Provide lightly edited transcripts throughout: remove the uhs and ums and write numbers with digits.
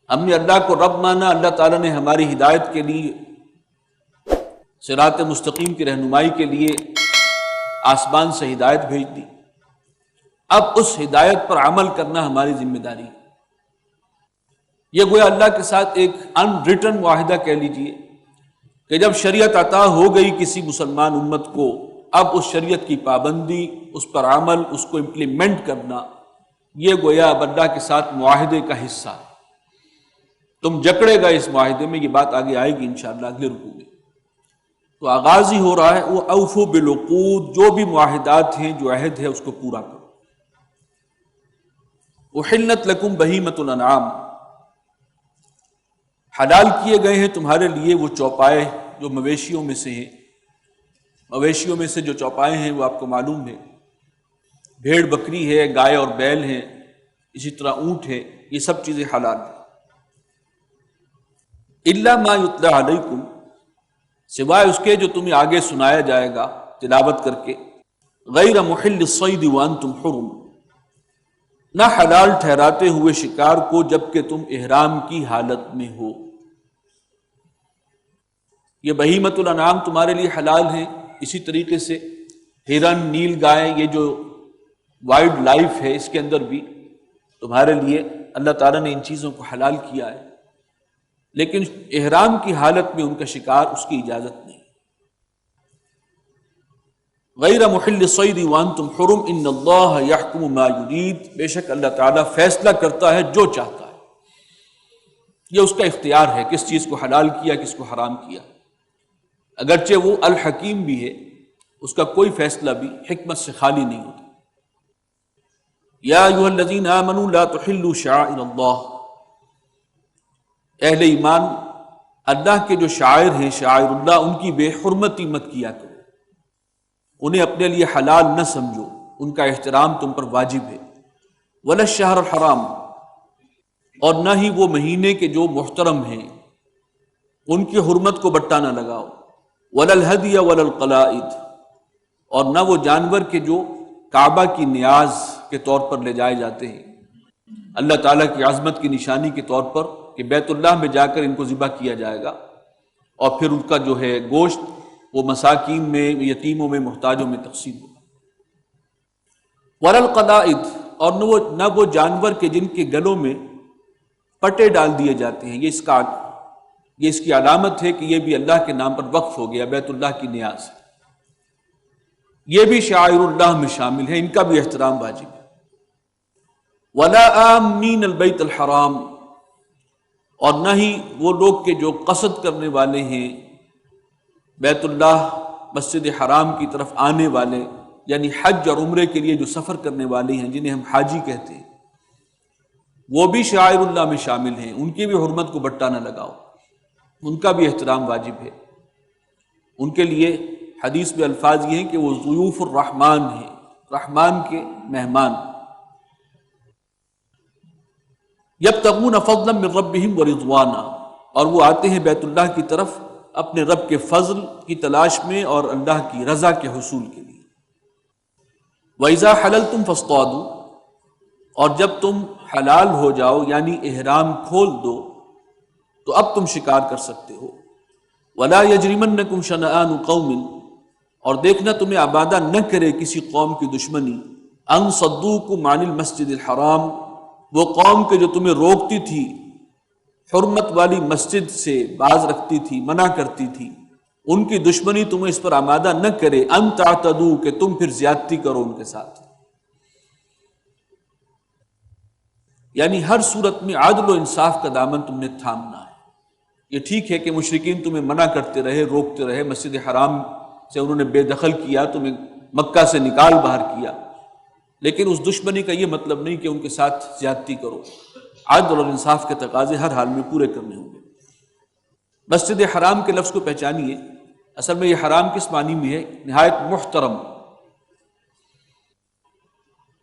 ہم نے اللہ کو رب مانا، اللہ تعالیٰ نے ہماری ہدایت کے لیے، صراط مستقیم کی رہنمائی کے لیے آسمان سے ہدایت بھیج دی۔ اب اس ہدایت پر عمل کرنا ہماری ذمہ داری ہے۔ یہ گویا اللہ کے ساتھ ایک ان ریٹن معاہدہ کہہ لیجئے کہ جب شریعت عطا ہو گئی کسی مسلمان امت کو، اب اس شریعت کی پابندی، اس پر عمل، اس کو امپلیمنٹ کرنا، یہ گویا اب اللہ کے ساتھ معاہدے کا حصہ ہے۔ تم جکڑے گا اس معاہدے میں، یہ بات آگے آئے گی انشاءاللہ اگلے رکوع میں۔ تو آغاز ہی ہو رہا ہے وہ اوفوا بالعقود، جو بھی معاہدات ہیں، جو عہد ہے، اس کو پورا کرو۔ احلت لکم بہیمۃ الانعام، حلال کیے گئے ہیں تمہارے لیے وہ چوپائے جو مویشیوں میں سے ہیں۔ مویشیوں میں سے جو چوپائے ہیں وہ آپ کو معلوم ہے، بھیڑ بکری ہے، گائے اور بیل ہیں، اسی طرح اونٹ ہے، یہ سب چیزیں حلال ہیں۔ الا ما یتلی علیکم، سوائے اس کے جو تمہیں آگے سنایا جائے گا تلاوت کر کے، غیر محل الصید وانتم حرم، نہ حلال ٹھہراتے ہوئے شکار کو جبکہ تم احرام کی حالت میں ہو۔ یہ بہیمۃ الانعام تمہارے لیے حلال ہیں، اسی طریقے سے ہرن، نیل گائے، یہ جو وائلڈ لائف ہے، اس کے اندر بھی تمہارے لیے اللہ تعالیٰ نے ان چیزوں کو حلال کیا ہے، لیکن احرام کی حالت میں ان کا شکار، اس کی اجازت نہیں۔ غیر محل الصید وانتم حرم ان اللہ یحکم ما یرید، بے شک اللہ تعالیٰ فیصلہ کرتا ہے جو چاہتا ہے۔ یہ اس کا اختیار ہے کس چیز کو حلال کیا، کس کو حرام کیا۔ اگرچہ وہ الحکیم بھی ہے، اس کا کوئی فیصلہ بھی حکمت سے خالی نہیں ہوتا۔ یا ایھا الذین آمنوا لا تحلوا شعائر اللہ، اہل ایمان، اللہ کے جو شاعر ہیں، شاعر اللہ، ان کی بے حرمتی مت کیا کرو، انہیں اپنے لیے حلال نہ سمجھو، ان کا احترام تم پر واجب ہے۔ ولا الشہر الحرام، اور نہ ہی وہ مہینے کے جو محترم ہیں، ان کی حرمت کو بٹا نہ لگاؤ۔ ولا الہدی ولا القلائد، اور نہ وہ جانور کے جو کعبہ کی نیاز کے طور پر لے جائے جاتے ہیں، اللہ تعالیٰ کی عظمت کی نشانی کے طور پر کہ بیت اللہ میں جا کر ان کو ذبح کیا جائے گا، اور پھر ان کا جو ہے گوشت وہ مساکین میں، یتیموں میں، محتاجوں میں تقسیم ہوگا۔ ولا القلائد، اور نہ وہ جانور کے جن کے گلوں میں پٹے ڈال دیے جاتے ہیں، یہ اس کی علامت ہے کہ یہ بھی اللہ کے نام پر وقف ہو گیا، بیت اللہ کی نیاز ہے، یہ بھی شعائر اللہ میں شامل ہے، ان کا بھی احترام واجب ہے۔ ولا آمین البیت الحرام، اور نہ ہی وہ لوگ کہ جو قصد کرنے والے ہیں بیت اللہ، مسجد حرام کی طرف آنے والے، یعنی حج اور عمرے کے لیے جو سفر کرنے والے ہیں، جنہیں ہم حاجی کہتے ہیں، وہ بھی شعائر اللہ میں شامل ہیں، ان کی بھی حرمت کو بٹا نہ لگاؤ، ان کا بھی احترام واجب ہے۔ ان کے لیے حدیث میں الفاظ یہ ہیں کہ وہ ضیوف الرحمن ہیں، رحمان کے مہمان۔ یبتغون فضلا من ربہم ورضوانا، اور وہ آتے ہیں بیت اللہ کی طرف اپنے رب کے فضل کی تلاش میں اور اللہ کی رضا کے حصول کے لیے۔ وَإِذَا حَلَلْتُمْ فَاصْطَادُوا، اور جب تم حلال ہو جاؤ یعنی احرام کھول دو تو اب تم شکار کر سکتے ہو۔ وَلَا يَجْرِمَنَّكُمْ شَنَآنُ قَوْمٍ، اور دیکھنا تمہیں آبادہ نہ کرے کسی قوم کی دشمنی، أَن صَدُّوكُمْ عَنِ الْمَسْجِدِ الْحَرَامِ، وہ قوم کے جو تمہیں روکتی تھی حرمت والی مسجد سے، باز رکھتی تھی، منع کرتی تھی، ان کی دشمنی تمہیں اس پر آمادہ نہ کرے، ان تعتدوا، کہ تم پھر زیادتی کرو ان کے ساتھ۔ یعنی ہر صورت میں عدل و انصاف کا دامن تم نے تھامنا ہے۔ یہ ٹھیک ہے کہ مشرکین تمہیں منع کرتے رہے، روکتے رہے، مسجد حرام سے انہوں نے بے دخل کیا، تمہیں مکہ سے نکال باہر کیا، لیکن اس دشمنی کا یہ مطلب نہیں کہ ان کے ساتھ زیادتی کرو۔ عدل اور انصاف کے تقاضے ہر حال میں پورے کرنے ہوں گے۔ مسجد حرام کے لفظ کو پہچانیے، اصل میں یہ حرام کس معنی میں ہے؟ نہایت محترم۔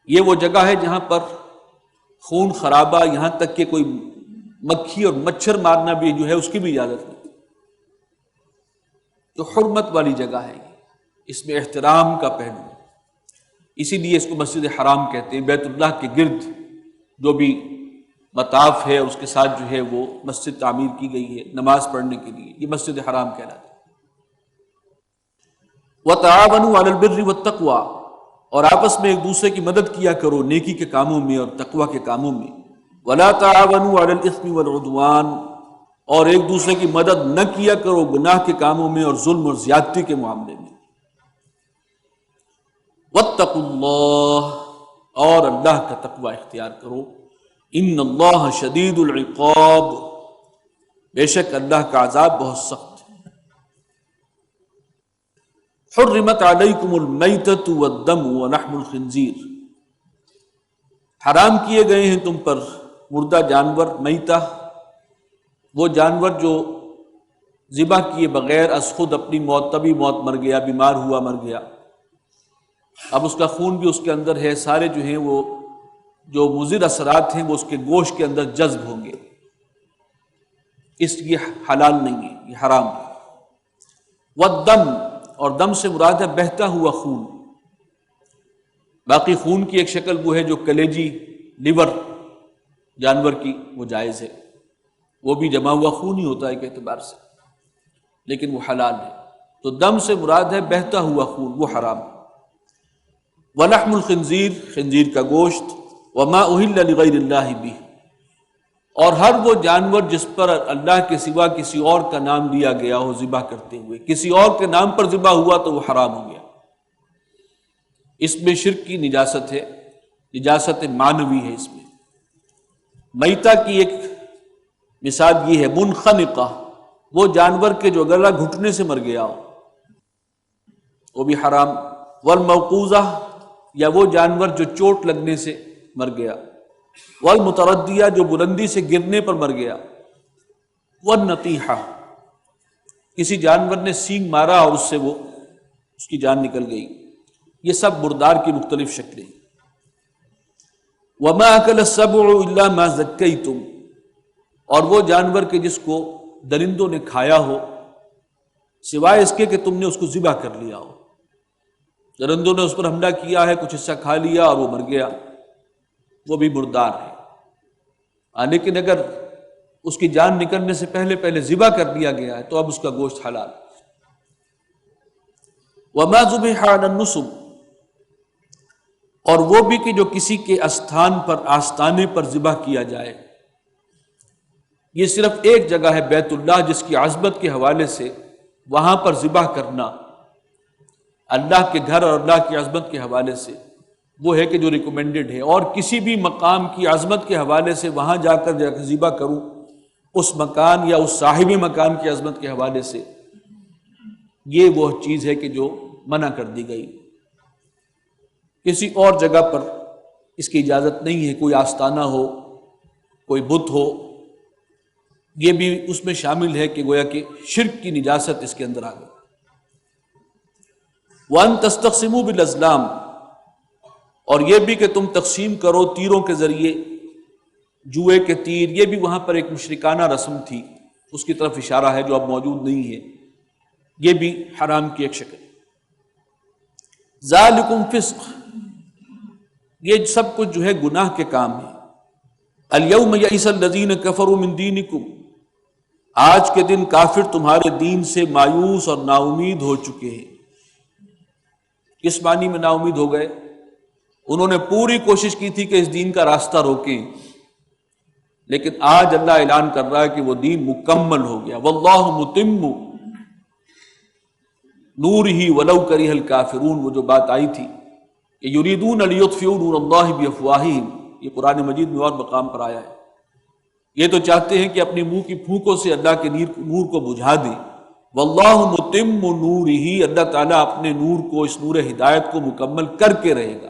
یہ وہ جگہ ہے جہاں پر خون خرابہ، یہاں تک کہ کوئی مکھی اور مچھر مارنا بھی جو ہے اس کی بھی اجازت نہیں، تو حرمت والی جگہ ہے یہ، اس میں احترام کا پہلو، اسی لیے اس کو مسجد حرام کہتے ہیں۔ بیت اللہ کے گرد جو بھی مطاف ہے، اس کے ساتھ جو ہے وہ مسجد تعمیر کی گئی ہے نماز پڑھنے کے لیے، یہ مسجد حرام کہلاتی ہے۔ وَتَعَاوَنُوا عَلَى الْبِرِّ وَالتَّقْوَى، اور آپس میں ایک دوسرے کی مدد کیا کرو نیکی کے کاموں میں اور تقوی کے کاموں میں۔ وَلَا تَعَاوَنُوا عَلَى الْإِثْمِ وَالْعُدْوَانِ، اور ایک دوسرے کی مدد نہ کیا کرو گناہ کے کاموں میں اور ظلم اور زیادتی کے معاملے میں۔ وَاتَّقُوا اللَّهَ، اور اللہ کا تقوی اختیار کرو۔ ان اللہ شدید العقاب، بے شک اللہ کا عذاب بہت سخت ہے۔ حرمت علیکم المیتۃ والدم ولحم الخنزیر، حرام کیے گئے ہیں تم پر مردہ جانور، میتہ وہ جانور جو ذبح کیے بغیر از خود اپنی موت، طبی موت، مر گیا، بیمار ہوا مر گیا، اب اس کا خون بھی اس کے اندر ہے، سارے جو ہیں وہ جو مضر اثرات ہیں وہ اس کے گوشت کے اندر جذب ہوں گے، اس یہ حلال نہیں ہے، یہ حرام ہے۔ والدم، اور دم سے مراد ہے بہتا ہوا خون، باقی خون کی ایک شکل وہ ہے جو کلیجی، لیور جانور کی، وہ جائز ہے، وہ بھی جمع ہوا خون ہی ہوتا ہے ایک اعتبار سے، لیکن وہ حلال ہے۔ تو دم سے مراد ہے بہتا ہوا خون، وہ حرام ہے۔ ولحم الخنزیر، خنزیر کا گوشت، وما اہل لغیر اللہ بہ، اور ہر وہ جانور جس پر اللہ کے سوا کسی اور کا نام لیا گیا ہو ذبح کرتے ہوئے، کسی اور کے نام پر ذبح ہوا تو وہ حرام ہو گیا۔ اس میں شرک کی نجاست ہے، نجاست معنوی ہے اس میں۔ میتہ کی ایک مثال یہ ہے منخنقہ، وہ جانور کے جو گلا گھٹنے سے مر گیا ہو وہ بھی حرام۔ والموقوذہ، یا وہ جانور جو چوٹ لگنے سے مر گیا۔ والمتردیہ، جو بلندی سے گرنے پر مر گیا۔ والنطیحہ، کسی جانور نے سینگ مارا اور اس سے وہ اس کی جان نکل گئی، یہ سب مردار کی مختلف شکلیں۔ وما اکل السبع الا ما ذکیتم، اور وہ جانور کے جس کو درندوں نے کھایا ہو سوائے اس کے کہ تم نے اس کو ذبح کر لیا ہو، درندوں نے اس پر حملہ کیا ہے، کچھ حصہ کھا لیا اور وہ مر گیا، وہ بھی مردار ہے۔ لیکن اگر اس کی جان نکلنے سے پہلے پہلے ذبح کر دیا گیا ہے تو اب اس کا گوشت حلال۔ وما ذبح علی النصب، اور وہ بھی کہ جو کسی کے استھان پر، آستانے پر ذبح کیا جائے۔ یہ صرف ایک جگہ ہے بیت اللہ جس کی عظمت کے حوالے سے وہاں پر ذبح کرنا، اللہ کے گھر اور اللہ کی عظمت کے حوالے سے وہ ہے کہ جو ریکمینڈڈ ہے، اور کسی بھی مقام کی عظمت کے حوالے سے وہاں جا کر ذبح کروں، اس مکان یا اس صاحب مکان کی عظمت کے حوالے سے، یہ وہ چیز ہے کہ جو منع کر دی گئی۔ کسی اور جگہ پر اس کی اجازت نہیں ہے، کوئی آستانہ ہو، کوئی بت ہو، یہ بھی اس میں شامل ہے کہ گویا کہ شرک کی نجاست اس کے اندر آ گئی۔ وَأَن تَسْتَقْسِمُوا بِالْأَزْلَامِ، اور یہ بھی کہ تم تقسیم کرو تیروں کے ذریعے، جوئے کے تیر، یہ بھی وہاں پر ایک مشرکانہ رسم تھی، اس کی طرف اشارہ ہے جو اب موجود نہیں ہے، یہ بھی حرام کی ایک شکل۔ ذالکم فسق، یہ سب کچھ جو ہے گناہ کے کام ہے۔ الیوم یئس الذین کفروا من دینکم، آج کے دن کافر تمہارے دین سے مایوس اور نا امید ہو چکے ہیں۔ کس معنی میں نا امید ہو گئے؟ انہوں نے پوری کوشش کی تھی کہ اس دین کا راستہ روکیں، لیکن آج اللہ اعلان کر رہا ہے کہ وہ دین مکمل ہو گیا۔ واللہ متم نورہ ولو کرہ الکافرون، وہ جو بات آئی تھی کہ یریدون لیطفئوا نور اللہ بافواہہم، یہ قرآن مجید میں اور مقام پر آیا ہے، یہ تو چاہتے ہیں کہ اپنے منہ کی پھونکوں سے اللہ کے نور کو بجھا دیں۔ واللہ متم نورہ، اللہ تعالیٰ اپنے نور کو، اس نور ہدایت کو مکمل کر کے رہے گا۔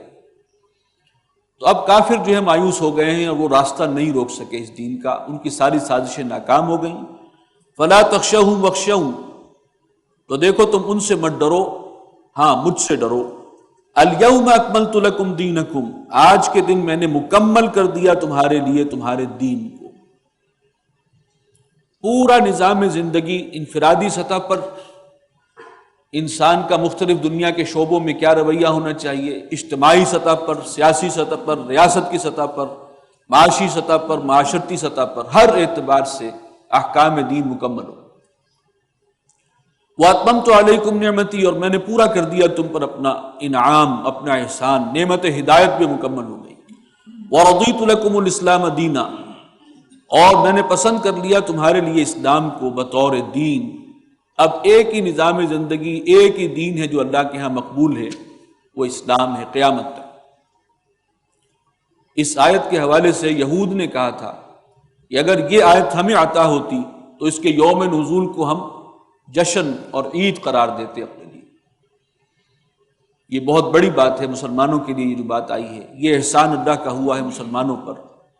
تو اب کافر جو ہے مایوس ہو گئے ہیں اور وہ راستہ نہیں روک سکے اس دین کا، ان کی ساری سازشیں ناکام ہو گئیں۔ فلا تخشوہم واخشون، تو دیکھو تم ان سے مت ڈرو، ہاں مجھ سے ڈرو۔ الیوم اکملت لکم دینکم، آج کے دن میں نے مکمل کر دیا تمہارے لیے تمہارے دین کو۔ پورا نظام زندگی انفرادی سطح پر انسان کا مختلف دنیا کے شعبوں میں کیا رویہ ہونا چاہیے، اجتماعی سطح پر، سیاسی سطح پر، ریاست کی سطح پر، معاشی سطح پر، معاشرتی سطح پر، ہر اعتبار سے احکام دین مکمل ہو۔ وَأَتْمَمْتُ عَلَيْكُمْ نِعْمَتِي، اور میں نے پورا کر دیا تم پر اپنا انعام، اپنا احسان، نعمت ہدایت بھی مکمل ہو گئی۔ وَرَضِيتُ لَكُمُ الْإِسْلَامَ دِينًا، اور میں نے پسند کر لیا تمہارے لیے اسلام کو بطور دین۔ اب ایک ہی نظام زندگی، ایک ہی دین ہے جو اللہ کے ہاں مقبول ہے، وہ اسلام ہے قیامت تک۔ اس آیت کے حوالے سے یہود نے کہا تھا کہ اگر یہ آیت ہمیں عطا ہوتی تو اس کے یوم نزول کو ہم جشن اور عید قرار دیتے اپنے لیے۔ یہ بہت بڑی بات ہے مسلمانوں کے لیے، یہ جو بات آئی ہے، یہ احسان اللہ کا ہوا ہے مسلمانوں پر۔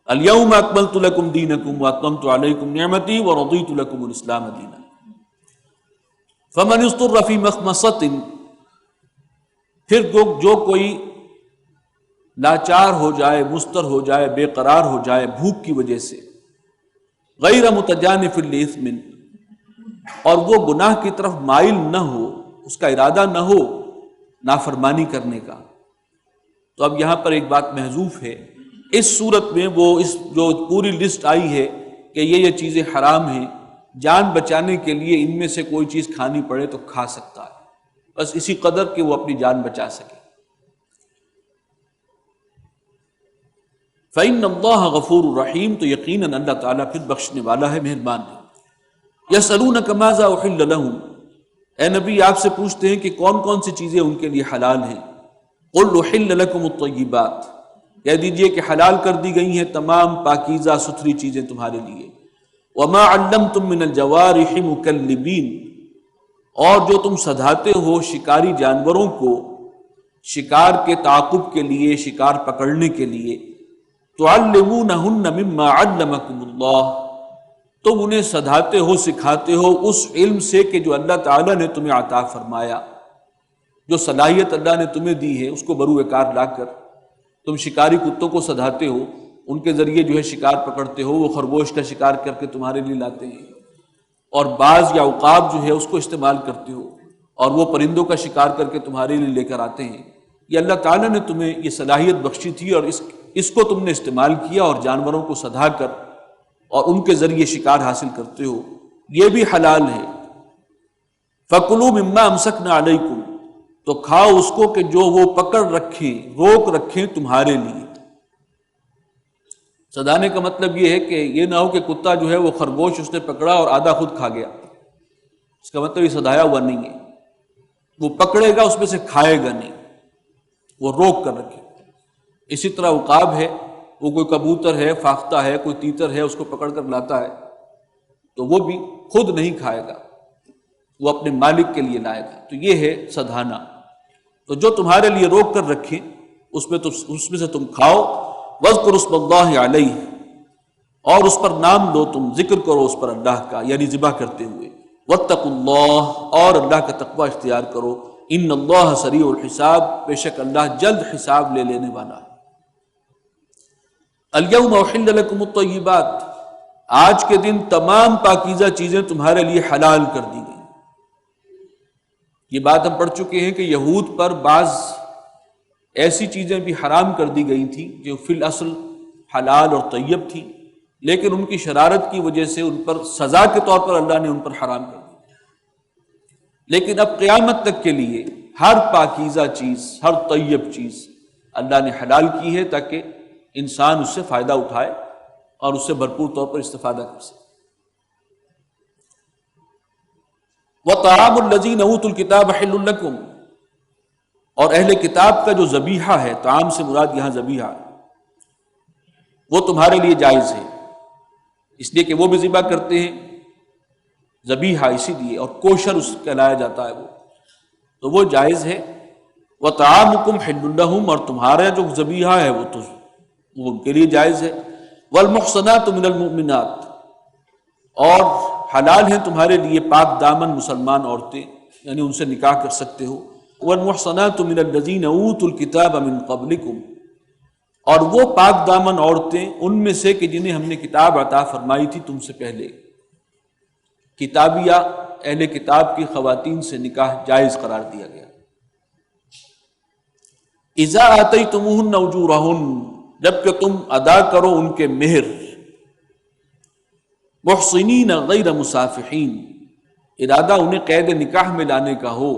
الیوم اکملت لکم دینکم واتممت علیکم نعمتی ورضیت لکم الاسلام دینا۔ فمن اضطر فی مخمصۃ، پھر جو کوئی لاچار ہو جائے، مضطر ہو جائے، بے قرار ہو جائے بھوک کی وجہ سے، غیر متجانف لإثم، اور وہ گناہ کی طرف مائل نہ ہو، اس کا ارادہ نہ ہو نافرمانی کرنے کا۔ تو اب یہاں پر ایک بات محذوف ہے، اس صورت میں وہ اس جو پوری لسٹ آئی ہے کہ یہ چیزیں حرام ہیں، جان بچانے کے لیے ان میں سے کوئی چیز کھانی پڑے تو کھا سکتا ہے، بس اسی قدر کہ وہ اپنی جان بچا سکے۔ فَإِنَّ اللَّهَ غَفُورٌ رَحِيمٌ، تو یقیناً اللہ تعالیٰ پھر بخشنے والا ہے، مہربان ہے۔ يَسْأَلُونَكَ مَاذَا أُحِلَّ لَهُمْ، اے نبی آپ سے پوچھتے ہیں کہ کون کون سی چیزیں ان کے لیے حلال ہیں۔ قُلْ أُحِلَّ لَكُمُ الطَّيِّبَاتُ، کہہ دیجئے کہ حلال کر دی گئی ہیں تمام پاکیزہ ستھری چیزیں تمہارے لیے۔ وَمَا عَلَّمْتُم مِّنَ الْجَوَارِحِ مُكَلِّبِينَ، اور جو تم سدھاتے ہو شکاری جانوروں کو شکار کے تعاقب کے لیے، شکار پکڑنے کے لیے، تُعَلِّمُونَهُنَّ مِمَّا عَلَّمَكُمُ اللَّهُ، تم انہیں سدھاتے ہو، سکھاتے ہو اس علم سے کہ جو اللہ تعالیٰ نے تمہیں عطا فرمایا، جو صلاحیت اللہ نے تمہیں دی ہے اس کو بروئے کار لا کر تم شکاری کتوں کو سدھاتے ہو، ان کے ذریعے جو ہے شکار پکڑتے ہو، وہ خرگوش کا شکار کر کے تمہارے لیے لاتے ہیں، اور باز یا عقاب جو ہے اس کو استعمال کرتے ہو، اور وہ پرندوں کا شکار کر کے تمہارے لیے لے کر آتے ہیں۔ یہ اللہ تعالیٰ نے تمہیں یہ صلاحیت بخشی تھی، اور اس کو تم نے استعمال کیا اور جانوروں کو سدھا کر اور ان کے ذریعے شکار حاصل کرتے ہو، یہ بھی حلال ہے۔ فَكُلُوا مِمَّا أَمْسَكْنَا عَلَيْكُمْ، تو کھاؤ اس کو کہ جو وہ پکڑ رکھیں، روک رکھیں تمہارے لیے۔ سدھانے کا مطلب یہ ہے کہ یہ نہ ہو کہ کتا جو ہے وہ خرگوش اس نے پکڑا اور آدھا خود کھا گیا، اس کا مطلب یہ سدھایا ہوا نہیں ہے، وہ پکڑے گا اس میں سے کھائے گا نہیں، وہ روک کر رکھے۔ اسی طرح عقاب ہے، وہ کوئی کبوتر ہے، فاختہ ہے، کوئی تیتر ہے، اس کو پکڑ کر لاتا ہے تو وہ بھی خود نہیں کھائے گا، وہ اپنے مالک کے لیے لائے گا، تو یہ ہے سدھانا۔ تو جو تمہارے لیے روک کر رکھیں اس میں سے تم کھاؤ۔ وَاذْكُرُوا اسْمَ اللَّهِ عَلَيْهِ، اور اس پر نام لو، تم ذکر کرو اس پر اللہ کا، یعنی ذبح کرتے ہوئے۔ وَاتَّقُوا اللَّهَ، اور اللہ کا تقوی اختیار کرو۔ إِنَّ اللَّهَ سَرِيعُ الْحِسَابِ، بے شک اللہ جلد حساب لے لینے والا ہے۔ الْيَوْمَ أُحِلَّ لَكُمُ الطَّيِّبَاتُ، آج کے دن تمام پاکیزہ چیزیں تمہارے لیے حلال کر دی گئی۔ یہ بات ہم پڑھ چکے ہیں کہ یہود پر بعض ایسی چیزیں بھی حرام کر دی گئی تھیں جو فی الاصل حلال اور طیب تھی، لیکن ان کی شرارت کی وجہ سے ان پر سزا کے طور پر اللہ نے ان پر حرام کر دی۔ لیکن اب قیامت تک کے لیے ہر پاکیزہ چیز، ہر طیب چیز اللہ نے حلال کی ہے تاکہ انسان اس سے فائدہ اٹھائے اور اس سے بھرپور طور پر استفادہ کر سکے۔ وَطَعَامُ الَّذِينَ أُوتُوا الْكِتَابَ حِلٌّ لَكُمْ، اور اہل کتاب کا جو ذبیحہ ہے، طعام سے مراد یہاں ذبیحہ ہے، وہ تمہارے لیے جائز ہے، اس لیے کہ وہ بھی ذبح کرتے ہیں، ذبیحہ اسی لیے، اور کوشر اس کہلایا جاتا ہے وہ، تو وہ جائز ہے۔ وَطَعَامُكُمْ حِلٌّ لَهُمْ، اور تمہارا جو ذبیحہ ہے وہ ان کے لیے جائز ہے۔ وَالْمُحْصَنَاتُ مِنَ الْمُؤْمِنَاتِ، اور حلال ہیں تمہارے لیے پاک دامن مسلمان عورتیں، یعنی ان سے نکاح کر سکتے ہو۔ وَالْمُحْصَنَاتُ مِنَ الَّذِينَ أُوتُوا الْكِتَابَ مِنْ قَبْلِكُمْ، اور وہ پاک دامن عورتیں ان میں سے کہ جنہیں ہم نے کتاب عطا فرمائی تھی تم سے پہلے۔ کتابیہ اہل کتاب کی خواتین سے نکاح جائز قرار دیا گیا۔ اِذَا آتَيْتُمُوهُنَّ أُجُورَهُنَّ، جبکہ تم ادا کرو ان کے مہر، محسنین غیر مسافحین، ارادہ انہیں قید نکاح میں لانے کا ہو،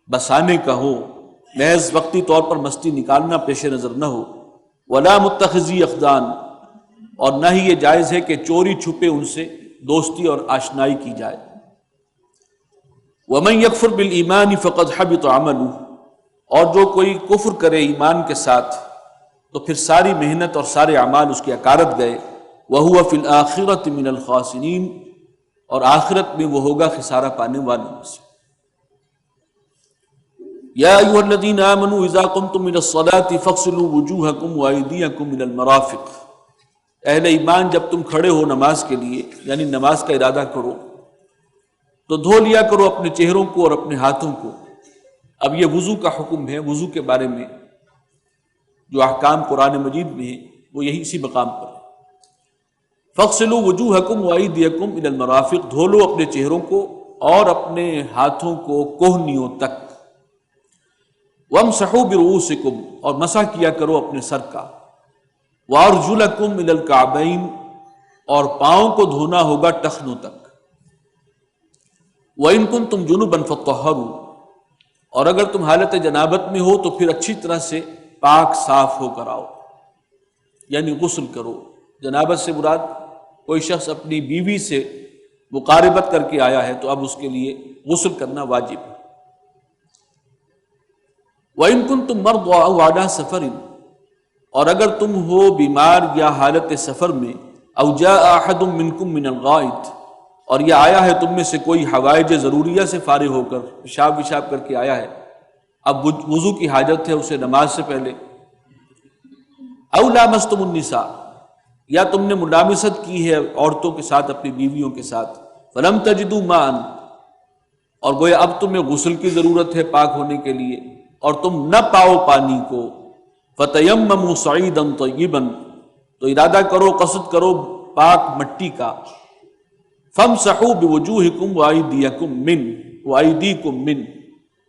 بسانے کا ہو، محض وقتی طور پر مستی نکالنا پیش نظر نہ ہو، ولا متخذی اخدان، اور نہ ہی یہ جائز ہے کہ چوری چھپے ان سے دوستی اور آشنائی کی جائے۔ ومن یکفر بالایمان فقد حبط عملہ، اور جو کوئی کفر کرے ایمان کے ساتھ تو پھر ساری محنت اور سارے اعمال اس کے اکارت گئے۔ وہو فی الآخرۃ من الخاسرین، اور آخرت میں وہ ہوگا خسارہ پانے والوں میں سے۔ یا ایھا الذین آمنوا اذا قمتم الى الصلاۃ فاغسلوا وجوہکم وایدیکم الى المرافق، اہل ایمان جب تم کھڑے ہو نماز کے لیے، یعنی نماز کا ارادہ کرو، تو دھو لیا کرو اپنے چہروں کو اور اپنے ہاتھوں کو۔ اب یہ وضو کا حکم ہے، وضو کے بارے میں جو احکام قرآن مجید میں ہیں وہ یہی اسی مقام پر ہے۔ فاغسلوا وجوہکم وایدیکم الی المرافق، دھو لو اپنے چہروں کو اور اپنے ہاتھوں کو کوہنیوں تک۔ وامسحوا برؤوسکم، اور مسح کیا کرو اپنے سر کا۔ وارجلکم الی الکعبین، اور پاؤں کو دھونا ہوگا ٹخنوں تک۔ وَإِن كُنتُمْ جُنُبًا فَطَهَّرُوا، اور اگر تم حالت جنابت میں ہو تو پھر اچھی طرح سے پاک صاف ہو کر آؤ، یعنی غسل کرو۔ جنابت سے مراد کوئی شخص اپنی بیوی سے مقاربت کر کے آیا ہے تو اب اس کے لیے غسل کرنا واجب ہے۔ وَإِن كُنتُمْ مَرْضَىٰ أَوْ عَلَىٰ سَفَرٍ، اور اگر تم ہو بیمار یا حالت سفر میں، أَوْ جَاءَ أَحَدٌ مِّنكُم مِّنَ الْغَائِطِ، اور یہ آیا ہے تم میں سے کوئی حوائج ضروریہ سے فارغ ہو کر، پیشاب وشاب کر کے آیا ہے، اب وضو کی حاجت ہے اسے نماز سے پہلے۔ أَوْ لَامَسْتُمُ النِّسَاءَ، یا تم نے ملامست کی ہے عورتوں کے ساتھ، اپنی بیویوں کے ساتھ، فَلَمْ تَجِدُوا مَاءً، اور گویا اب تمہیں غسل کی ضرورت ہے پاک ہونے کے لیے، اور تم نہ پاؤ پانی کو، فَتَيَمَّمُوا صَعِيدًا طَيِّبًا، تو ارادہ کرو، قصد کرو پاک مٹی کا۔ فَامْسَحُوا بِوُجُوهِكُمْ وَأَيْدِيكُمْ مِنْ،